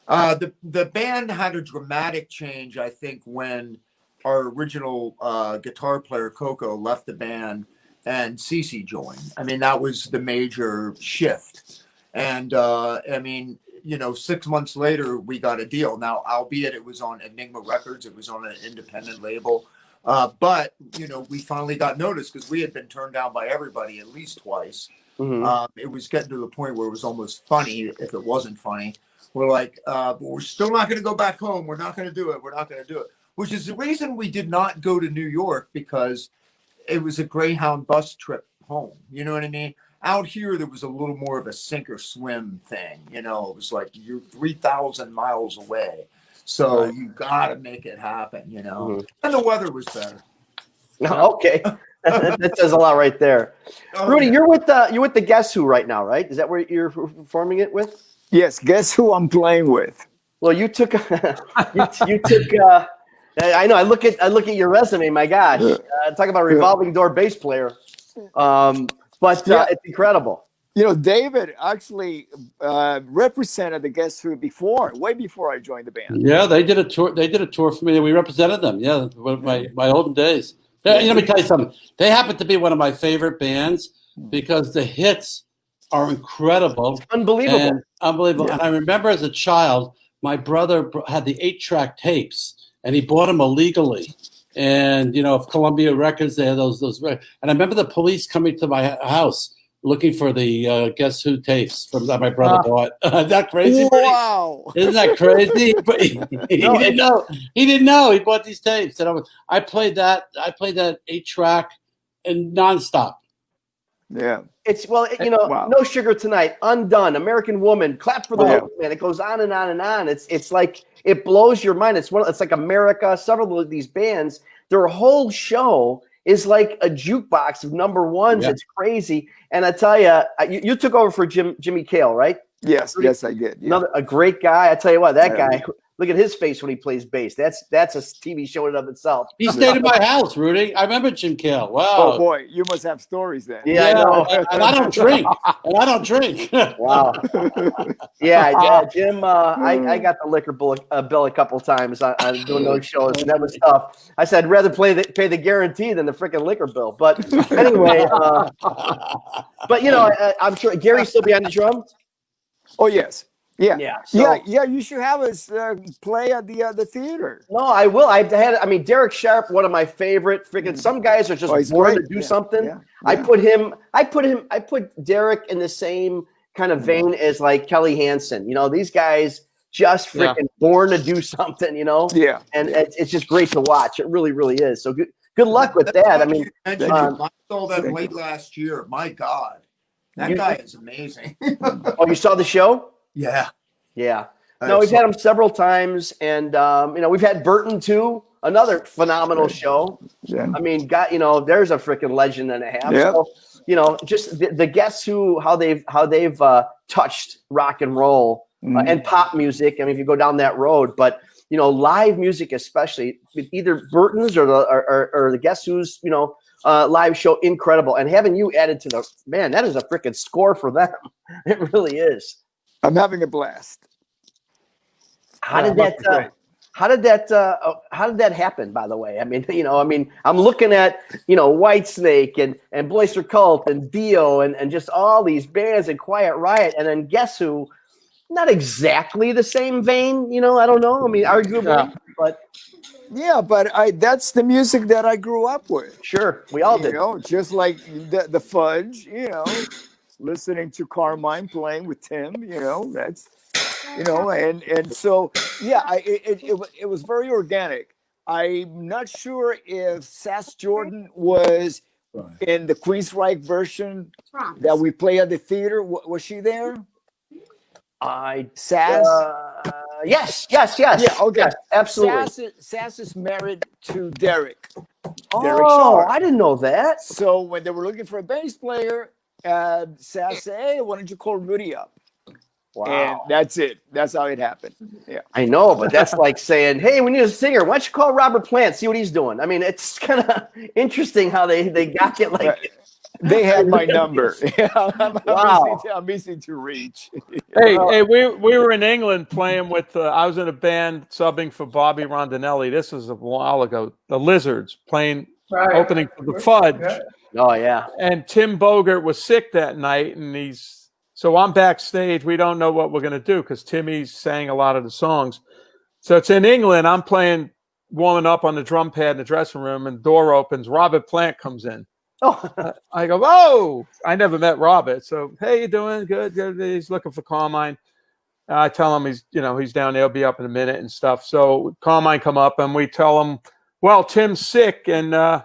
the band had a dramatic change, I think, when our original guitar player, Coco, left the band and Cece joined. I mean, that was the major shift. And, I mean, 6 months later, we got a deal. Now, albeit it was on Enigma Records, it was on an independent label. But, we finally got noticed because we had been turned down by everybody at least twice. Mm-hmm. It was getting to the point where it was almost funny if it wasn't funny. We're like, but we're still not going to go back home. We're not going to do it. We're not going to do it. Which is the reason we did not go to New York, because it was a Greyhound bus trip home. You know what I mean? Out here, there was a little more of a sink or swim thing. It was like you're 3,000 miles away. So you got to make it happen,
Mm-hmm.
And the weather was better.
Okay. That says a lot right there. Rudy, you're with the Guess Who right now, right? Is that where you're performing it with?
Yes. Guess who I'm playing with?
Well, you took you took I know, I look at your resume, my gosh. Talk about a revolving door bass player. It's incredible.
David actually represented the Guess Who way before I joined the band.
Yeah, they did a tour. They did a tour for me. We represented them. Yeah, my olden days. Let me tell you something. They happen to be one of my favorite bands because the hits are incredible,
unbelievable.
Yeah. And I remember as a child, my brother had the 8-track tapes, and he bought them illegally. And Columbia Records, they had those. And I remember the police coming to my house looking for the Guess Who tapes that my brother bought. Isn't that crazy?
Wow!
Isn't that crazy? But he didn't know. He didn't know. He bought these tapes, and I played that 8-track and nonstop.
Yeah.
It's No Sugar Tonight, Undone, American Woman, Clap for the Hope, man. It goes on and on and on. It's like it blows your mind. It's like America. Several of these bands, their whole show is like a jukebox of number ones.
Yeah.
It's crazy. And I tell you, you took over for Jimmy Cale, right?
Yes, I did. Yeah.
A great guy. I tell you what, that
Yeah.
guy, look at his face when he plays bass. That's a TV show in and of itself.
He stayed at my house, Rudy. I remember Jim Cale. Wow.
Oh boy, you must have stories then.
Yeah, I know.
And I don't drink.
Wow. Yeah, Jim. I got the liquor bill a couple times on doing those shows, and that was tough. I said I'd rather pay the guarantee than the freaking liquor bill. But anyway, but I'm sure Gary's still behind the drums.
Oh yes. Yeah.
Yeah.
You should have us play at the theater.
No, I will. Derek Sharp, one of my favorite freaking. Some guys are just born to do something.
Yeah.
I put Derek in the same kind of vein as like Kelly Hansen. These guys just freaking born to do something.
Yeah.
And it's just great to watch. It really, really is. So good luck with that.
I saw that late last year. My God, that guy is amazing.
Oh, you saw the show?
Yeah.
Yeah. No, we've had him several times, and we've had Burton too, another phenomenal show.
Yeah.
There's a freaking legend and a half.
Yeah.
So, just the guests how they've touched rock and roll and pop music. If you go down that road, but live music, especially either Burton's or the guests who's live show, incredible. And having you added to that is a freaking score for them. It really is.
I'm having a blast.
How did that happen, by the way? I'm looking at, Whitesnake and Boyster Cult and Dio and just all these bands and Quiet Riot. And then guess who? Not exactly the same vein, I don't know. Arguably, but.
Yeah, but that's the music that I grew up with.
Sure, we all did.
Just like the Fudge, listening to Carmine playing with Tim, that's, and so, yeah, it was very organic. I'm not sure if Sass Jordan was in the Queensryche version that we play at the theater. Was she there? Sass?
Yes.
Yeah, okay.
Yes, absolutely.
Sass is married to Derek.
Derek
Sharp.
I didn't know that.
So when they were looking for a bass player, Sass said, "Hey, why don't you call Rudy up?"
Wow.
And that's it. That's how it happened. Yeah.
I know, but that's like saying, "Hey, we need a singer. Why don't you call Robert Plant? See what he's doing?" It's kind of interesting how they got it like.
They had my number.
Wow.
I'm easy to reach.
Hey, we were in England playing with. I was in a band subbing for Bobby Rondinelli. This was a while ago. The Lizards playing opening for the Fudge.
Yeah.
Oh yeah.
And Tim Bogert was sick that night, and so I'm backstage. We don't know what we're gonna do because Timmy sang a lot of the songs. So it's in England. I'm playing, warming up on the drum pad in the dressing room, and the door opens. Robert Plant comes in.
Oh,
I go, whoa! I never met Robert. So, hey, you doing? Good. He's looking for Carmine. I tell him he's down there. He'll be up in a minute and stuff. So Carmine come up and we tell him, well, Tim's sick and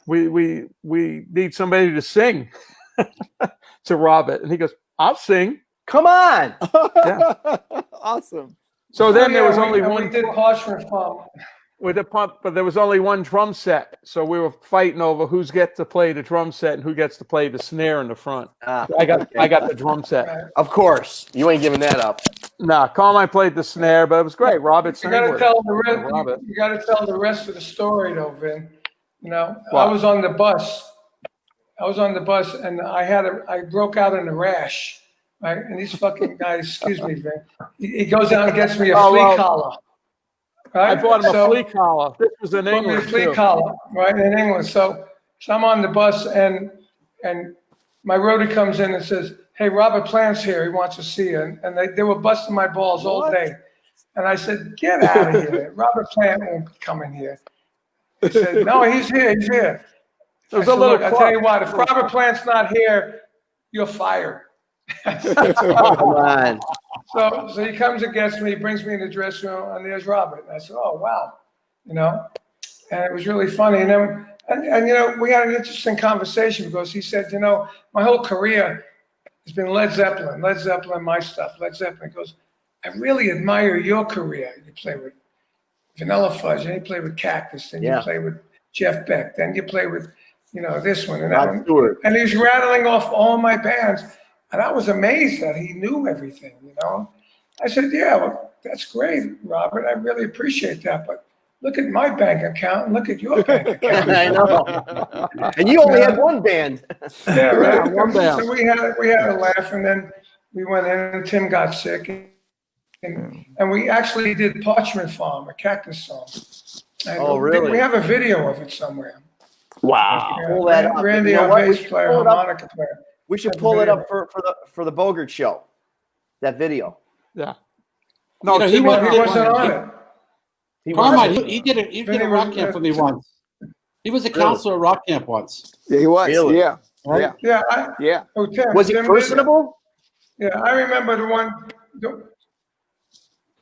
we need somebody to sing to Robert. And he goes, I'll sing.
Come on.
Yeah.
Awesome.
So then there was only one.
We did Horseman Farm.
With the pump, but there was only one drum set, so we were fighting over who's gets to play the drum set and who gets to play the snare in the front. I got the drum set.
Of course, you ain't giving that up.
Nah, Carmine played the snare, but it was great. Robert sang
You got to
with
tell
it.
the rest.
Robert.
You got to tell the rest of the story, though, Vin.
What?
I was on the bus. And I broke out in a rash, right? And these fucking guys, excuse me, Vin. He goes out and gets me a flea collar. Right?
I bought him a flea collar. This was in England.
A flea collar, right, in England. So I'm on the bus, and my roadie comes in and says, "Hey, Robert Plant's here. He wants to see you." And they were busting my balls all day. And I said, "Get out of here. Robert Plant won't be coming here." He said, "No, he's here. He's here."
There's a little.
"Look, I tell you what. If Robert Plant's not here, you're fired."
Come on.
So he comes and gets me, he brings me in the dressing room, and there's Robert. And I said, "Oh, wow," and it was really funny. And then, and we had an interesting conversation because he said, my whole career has been Led Zeppelin, my stuff, Led Zeppelin. He goes, "I really admire your career. You play with Vanilla Fudge, and you play with Cactus, and you play with Jeff Beck. Then you play with, this one and that
Rod
one.
Stewart.
And he's rattling off all my bands. And I was amazed that he knew everything, I said, yeah, well, that's great, Robert. I really appreciate that. But look at my bank account and look at your bank account.
I know. And you only had one band.
Yeah, right.
Yeah, one band.
So we had a laugh, and then we went in, and Tim got sick, and we actually did Parchment Farm, a Cactus song. And
Oh, really?
We have a video of it somewhere.
Wow.
Yeah,
Pull that up.
Randy,
You know
our
what? We
bass
should
player,
pull it up.
harmonica player.
We should
Have a
pull it
video.
up for the Bogert show. That video.
Yeah. No,
he
He wasn't on it.
He
Carmine,
wasn't.
he did a rock camp for me once. He was a counselor at rock camp once.
Yeah, he was.
Really?
Yeah.
Right?
Yeah.
Yeah. Oh, Tim,
Was he
Tim did
personable?
it. Yeah, I remember the one.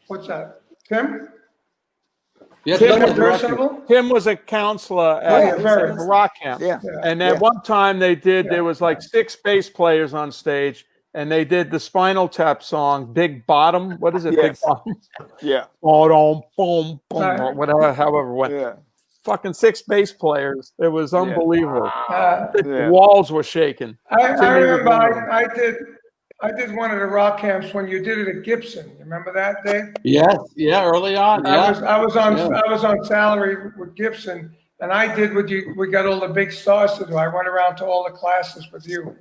What's that? Tim?
Yeah,
Tim
Tim
Was
was
he
a rock camp.
personable?
Tim was a counselor
Yeah,
at
very.
a rock camp.
Yeah.
And at one time there was like 6 bass players on stage, and they did the Spinal Tap song, Big Bottom. What is it?
Yes.
Big Bottom.
Yeah.
Boom, boom, boom,
Right.
or whatever, however it went.
Yeah.
Fucking 6 bass players. It was unbelievable. The
Yeah.
walls were shaking.
I
Timmy was
remember
one of them.
I did one of the rock camps when you did it at Gibson. You remember that, Dave?
Yes, yeah, early on. Yeah.
I was on
Yeah.
I was on salary with Gibson, and I did what we got all the big stars to do. I went around to all the classes with you.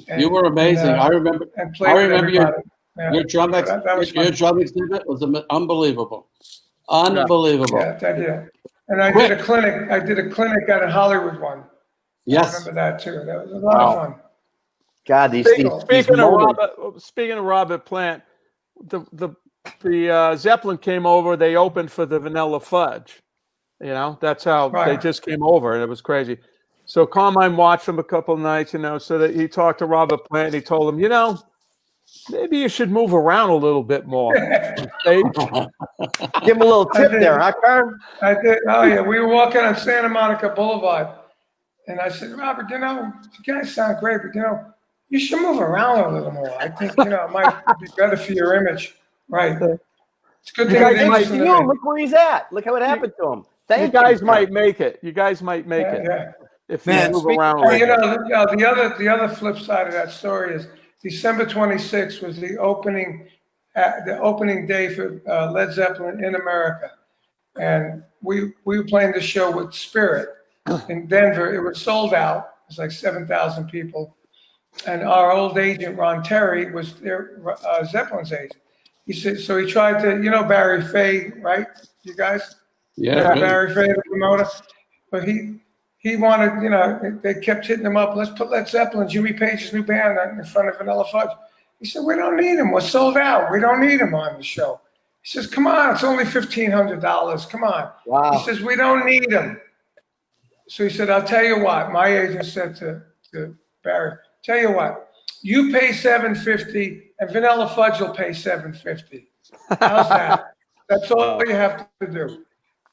And,
You were amazing.
and,
I remember.
And played
I
with
remember your
everybody. Yeah.
your drum
That was
your
fun.
drum exhibit was unbelievable, unbelievable.
Yeah. And I did a clinic. I did a clinic at a Hollywood one. I
Yes.
remember that too. That was a lot of fun.
God, these
Speaking
moments.
of Robert Plant, the Zeppelin came over. They opened for the Vanilla Fudge. That's how they
Right.
just came over, and it was crazy. So Carmine watched them a couple of nights, so that he talked to Robert Plant. And he told him, maybe you should move around a little bit more. on stage.
Give him a little tip there, huh, Carm?
I did. Oh yeah, we were walking on Santa Monica Boulevard, and I said, Robert, you guys sound great, but you should move around a little more. I think it might be better for your image. Right. It's a good
You
thing
guys
they
might
listen
see
to me.
him. Look where he's at. Look how it happened to him.
You guys might make it. You guys might make it
Yeah.
if
Man,
you move
speak-
around. a
Hey,
little bit.
the other flip side of that story is December 26th was the opening day for Led Zeppelin in America, and we were playing the show with Spirit in Denver. It was sold out. It was like 7,000 people, and our old agent Ron Terry was their Zeppelin's agent. He said so. He tried to, Barry Fay, right? You guys,
Yeah.
Barry Fay, the promoter, but he wanted, they kept hitting him up. Let's put Led Zeppelin, Jimmy Page's new band, in front of Vanilla Fudge. He said, we don't need him. We're sold out. We don't need him on the show. He says, come on, it's only $1,500. Come on.
Wow.
He says, we don't need him. So he said, I'll tell you what. My agent said to Barry, tell you what, you pay $750 and Vanilla Fudge will pay $750. How's that? That's all you have to do.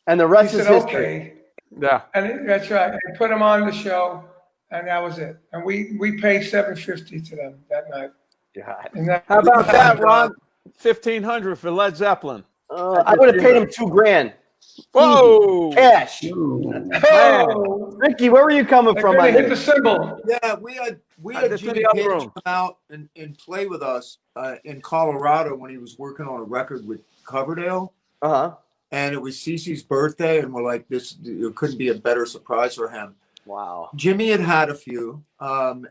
And the
He
rest is
said,
history.
okay.
Yeah.
And that's right. And put them on the show, and that was it. And we paid $750 to them that night.
God.
And that,
How about that, Ron? $1,500 for Led Zeppelin.
I would have paid him $2,000.
Whoa!
Cash.
Oh,
Rikki, where were you coming
they
from?
couldn't
on
hit the
this?
symbol.
Yeah, we had
It's in
Jimmy
the other
Page
room.
come out and play with us in Colorado when he was working on a record with Coverdale.
Uh-huh.
And it was Cece's birthday, and we're like, it couldn't be a better surprise for him.
Wow.
Jimmy had a few, and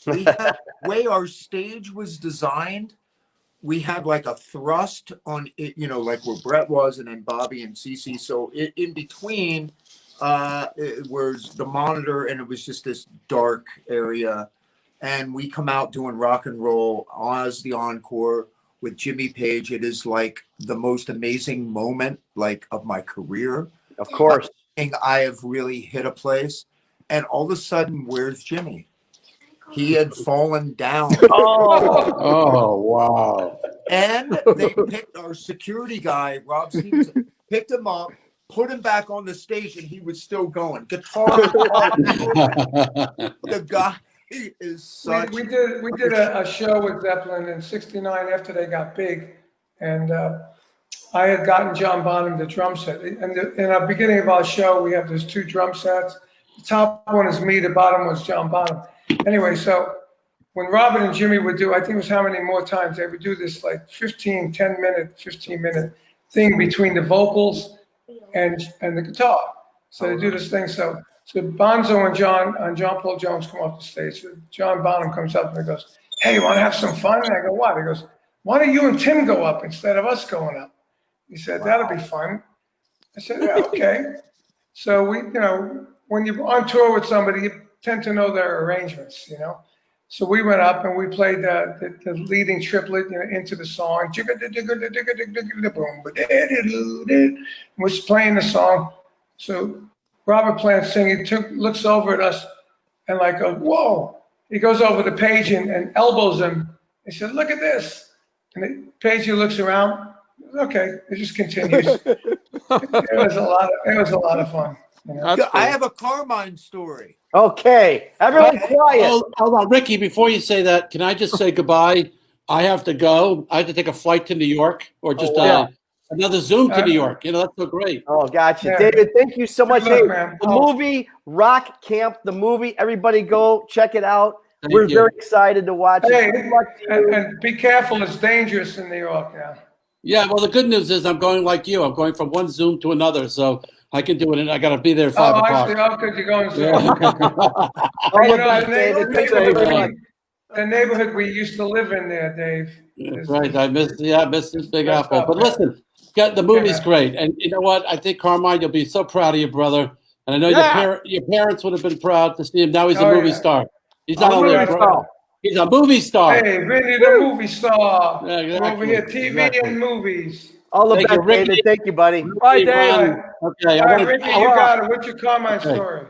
we had, the way our stage was designed, we had like a thrust on it, like where Brett was, and then Bobby and Cece. So in between it was the monitor, and it was just this dark area. And we come out doing rock and roll as the encore with Jimmy Page. It is like the most amazing moment of my career.
Of course.
I have really hit a place, and all of a sudden, where's Jimmy? He had fallen down.
Oh, wow.
And they picked our security guy, Rob Stevens, picked him up, put him back on the stage, and he was still going. Guitar. The guy is such.
We did a show with Zeppelin in '69 after they got big, and I had gotten John Bonham the drum set. And in the beginning of our show, we have those 2 drum sets. The top one is me, the bottom was John Bonham. Anyway, so when Robin and Jimmy would do, I think it was how many more times, they would do this like 15 minute thing between the vocals and the guitar. So they do this thing. So Bonzo and John Paul Jones come off the stage. So John Bonham comes up and he goes, "Hey, you want to have some fun?" And I go, "What?" He goes, "Why don't you and Tim go up instead of us going up?" He said, "That'll be fun." I said, "Yeah, okay." So we, when you're on tour with somebody, you tend to know their arrangements, So we went up and we played the leading triplet into the song. Was playing the song. So Robert Plant singing looks over at us and like goes, "Whoa." He goes over the page and elbows him. He said, "Look at this." And the page looks around. Okay, it just continues. It was a lot of fun.
I have a Carmine story.
Okay, everyone quiet.
Hold on, Ricky, before you say that, can I just say goodbye? I have to go. I have to take a flight to New York or just another Zoom to New York. That's so great.
Oh, gotcha. Yeah. David, thank you so much. Hey, the movie, Rock Camp, the movie, everybody go check it out. We're very excited to watch it.
And be careful, it's dangerous in New York now.
Yeah, well, the good news is I'm going like you. I'm going from one Zoom to another, so I can do it. And I got to be there at 5 o'clock.
How could you go and the neighborhood we used to live in there, Dave.
Right, I missed this Big Apple. But listen, the movie's great, and you know what? I think Carmine, you'll be so proud of your brother, and I know your parents would have been proud to see him. Now he's a movie star. He's not only a star. He's a movie star.
Hey, Vinny the movie star. Yeah, exactly. Over here, TV and movies.
All the best, David. Thank you, buddy.
Bye, Dave. Okay, Ricky, you got it. What's your Carmine story?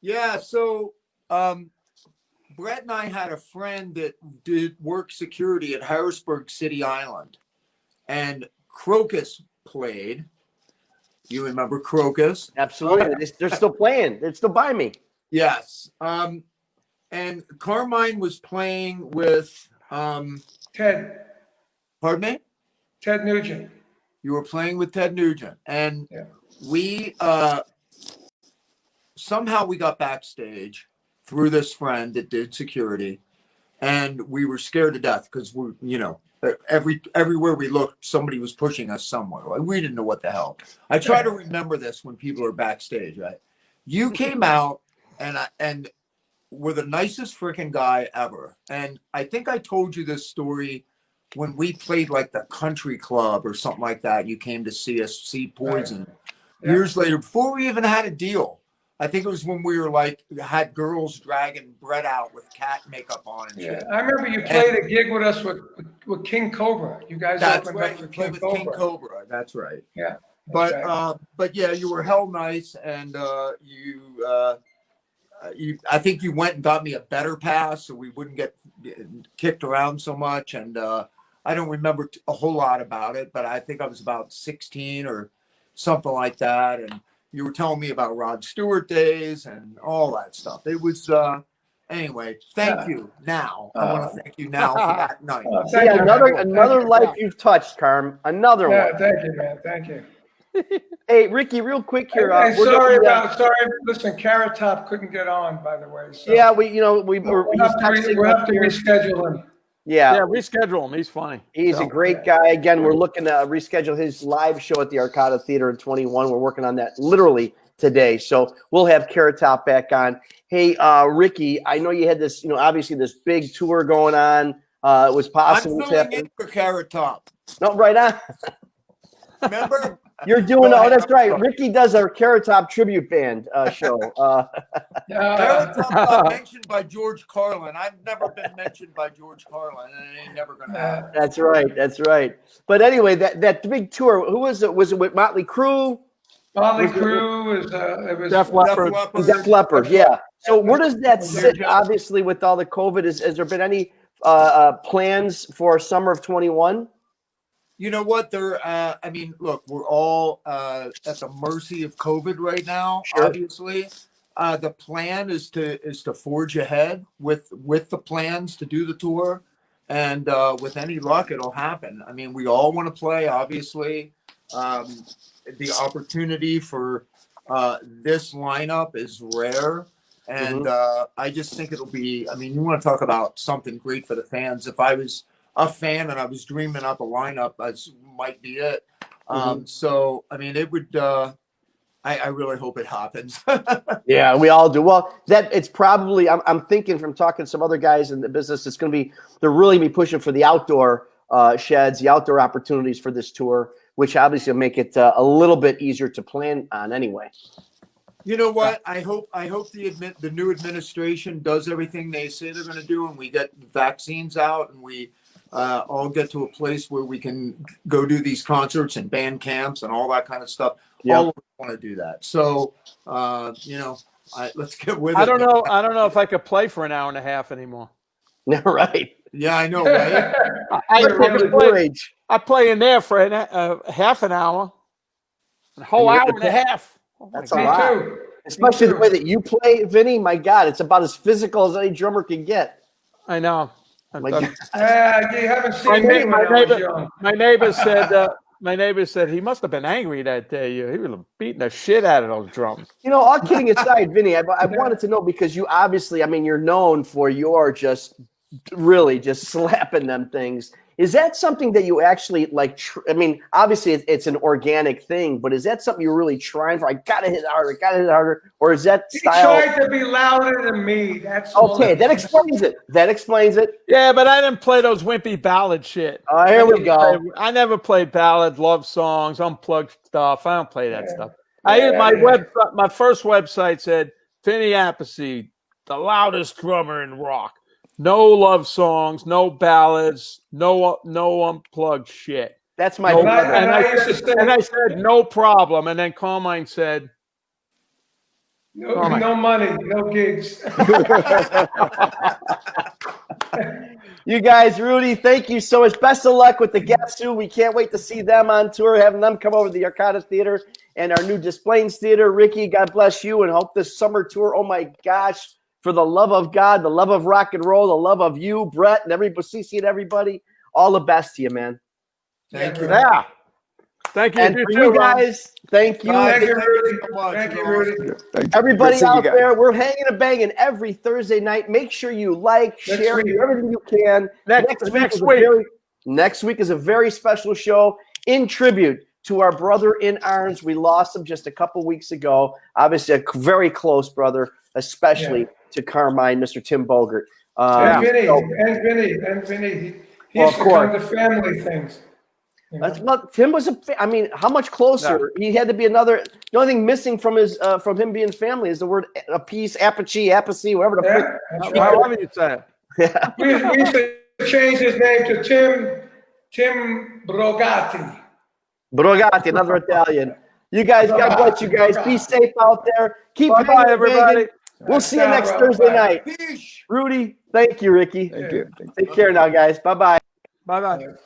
Yeah, so Brett and I had a friend that did work security at Harrisburg City Island, and Crocus played. You remember Crocus?
Absolutely. They're still playing. They're still by me.
Yes. And Carmine was playing with
Ted.
Pardon me?
Ted Nugent.
You were playing with Ted Nugent. And we somehow we got backstage through this friend that did security, and we were scared to death because we're, everywhere we looked, somebody was pushing us somewhere. Like, we didn't know what the hell. I try to remember this when people are backstage, right? You came out and were the nicest freaking guy ever. And I think I told you this story when we played like the country club or something like that. You came to see us see Poison years later, before we even had a deal. I think it was when we were like, had girls dragging Brett out with cat makeup on and shit.
I remember you played a gig with us with King Cobra. You guys opened up for King Cobra.
King Cobra. That's right.
Yeah.
But yeah, you were hell nice, and I think you went and got me a better pass so we wouldn't get kicked around so much. And I don't remember a whole lot about it, but I think I was about 16 or something like that. And you were telling me about Rod Stewart days and all that stuff. It was, anyway, thank you now. I want to thank you now for that night.
Another life you've touched, Carm. Another one.
Thank you, man. Thank you.
Hey, Ricky, real quick here.
Sorry. Listen, Carrot Top couldn't get on, by the way. So.
Yeah, we'll
have to reschedule him.
Yeah,
reschedule him. He's funny.
He's a great guy. Again, we're looking to reschedule his live show at the Arcada Theater in 21. We're working on that literally today. So we'll have Carrot Top back on. Hey, Ricky, I know you had this, obviously this big tour going on. It was possible.
I'm filling in for Carrot Top.
No, right on.
Remember?
You're doing that's right. Ricky does our Carrot Top tribute band show.
Carrot Top got mentioned by George Carlin. I've never been mentioned by George Carlin, and it ain't never gonna happen.
That's right. But anyway, that big tour, who was it? Was it with Motley Crue?
Motley Crue it was
Def Leppard.
Def Leppard, yeah. So where does that sit? Obviously, with all the COVID, has there been any plans for summer of 21?
You know what? Look, we're all at the mercy of COVID right now. Sure. Obviously, the plan is to forge ahead with the plans to do the tour, and with any luck, it'll happen. I mean, we all want to play, obviously. the opportunity for this lineup is rare. And I just think it'll be, I mean, you want to talk about something great for the fans. If I was a fan and I was dreaming up a lineup, that might be it. So, I mean, it would, I really hope it happens.
Yeah, we all do. Well, it's probably, I'm thinking from talking to some other guys in the business, it's going to be, they're really be pushing for the outdoor sheds, the outdoor opportunities for this tour, which obviously will make it a little bit easier to plan on anyway.
You know what? I hope the new administration does everything they say they're going to do, and we get vaccines out, and we all get to a place where we can go do these concerts and band camps and all that kind of stuff.
Yeah.
All of us want to do that. So, let's get with it.
I don't know. I don't know if I could play for an hour and a half anymore.
Right.
Yeah, I know, right?
I play in there for half an hour, a whole hour and a half.
That's a lot. Especially the way that you play, Vinny. My God, it's about as physical as any drummer can get.
I know.
You haven't seen me when I was young.
My neighbor said he must have been angry that day. He was beating the shit out of those drums.
You know, all kidding aside, Vinny, I wanted to know, because you obviously, I mean, you're known for your just really just slapping them things. Is that something that you actually like? I mean, obviously it's an organic thing, but is that something you're really trying for? I gotta hit harder, or is that style?
He tried to be louder than me. That's
okay. That explains it. That explains it.
Yeah, but I didn't play those wimpy ballad shit.
Oh, here we go.
I never played ballad, love songs, unplugged stuff. I don't play that stuff. My first website said Vinny Appice, the loudest drummer in rock. No love songs, no ballads, no unplugged shit.
That's my
and I said no problem. And then Carmine said,
no money, no gigs.
You guys, Rudy, thank you so much. Best of luck with the guests too. We can't wait to see them on tour, having them come over to the Arcada Theater and our new Des Plaines Theater. Rikki, God bless you, and hope this summer tour, oh my gosh, for the love of God, the love of rock and roll, the love of you, Brett, and everybody, CC and everybody, all the best to you, man.
Thank you.
Yeah. Thank you.
And for you guys, thank you.
Thank you, Rudy. Thank you, Rudy.
Everybody out there, we're hanging and banging every Thursday night. Make sure you like, share, do everything you can. Next week is a very special show in tribute to our brother in arms. We lost him just a couple weeks ago. Obviously, a very close brother, especially to Carmine, Mr. Tim Bogert.
And Vinny. He used to come to family things.
Tim was how much closer? He had to be another. The only thing missing from his from him being family is the word Appice, whatever the frick.
However you say it.
Yeah.
We used to change his name to Tim Brogatti.
Brogatti, another Italian. You guys, God bless you guys. Be safe out there. Keep
bye, everybody.
We'll see you next Thursday night. Rudy, thank you, Rikki.
Thank you.
Take care now, guys. Bye-bye.
Bye-bye.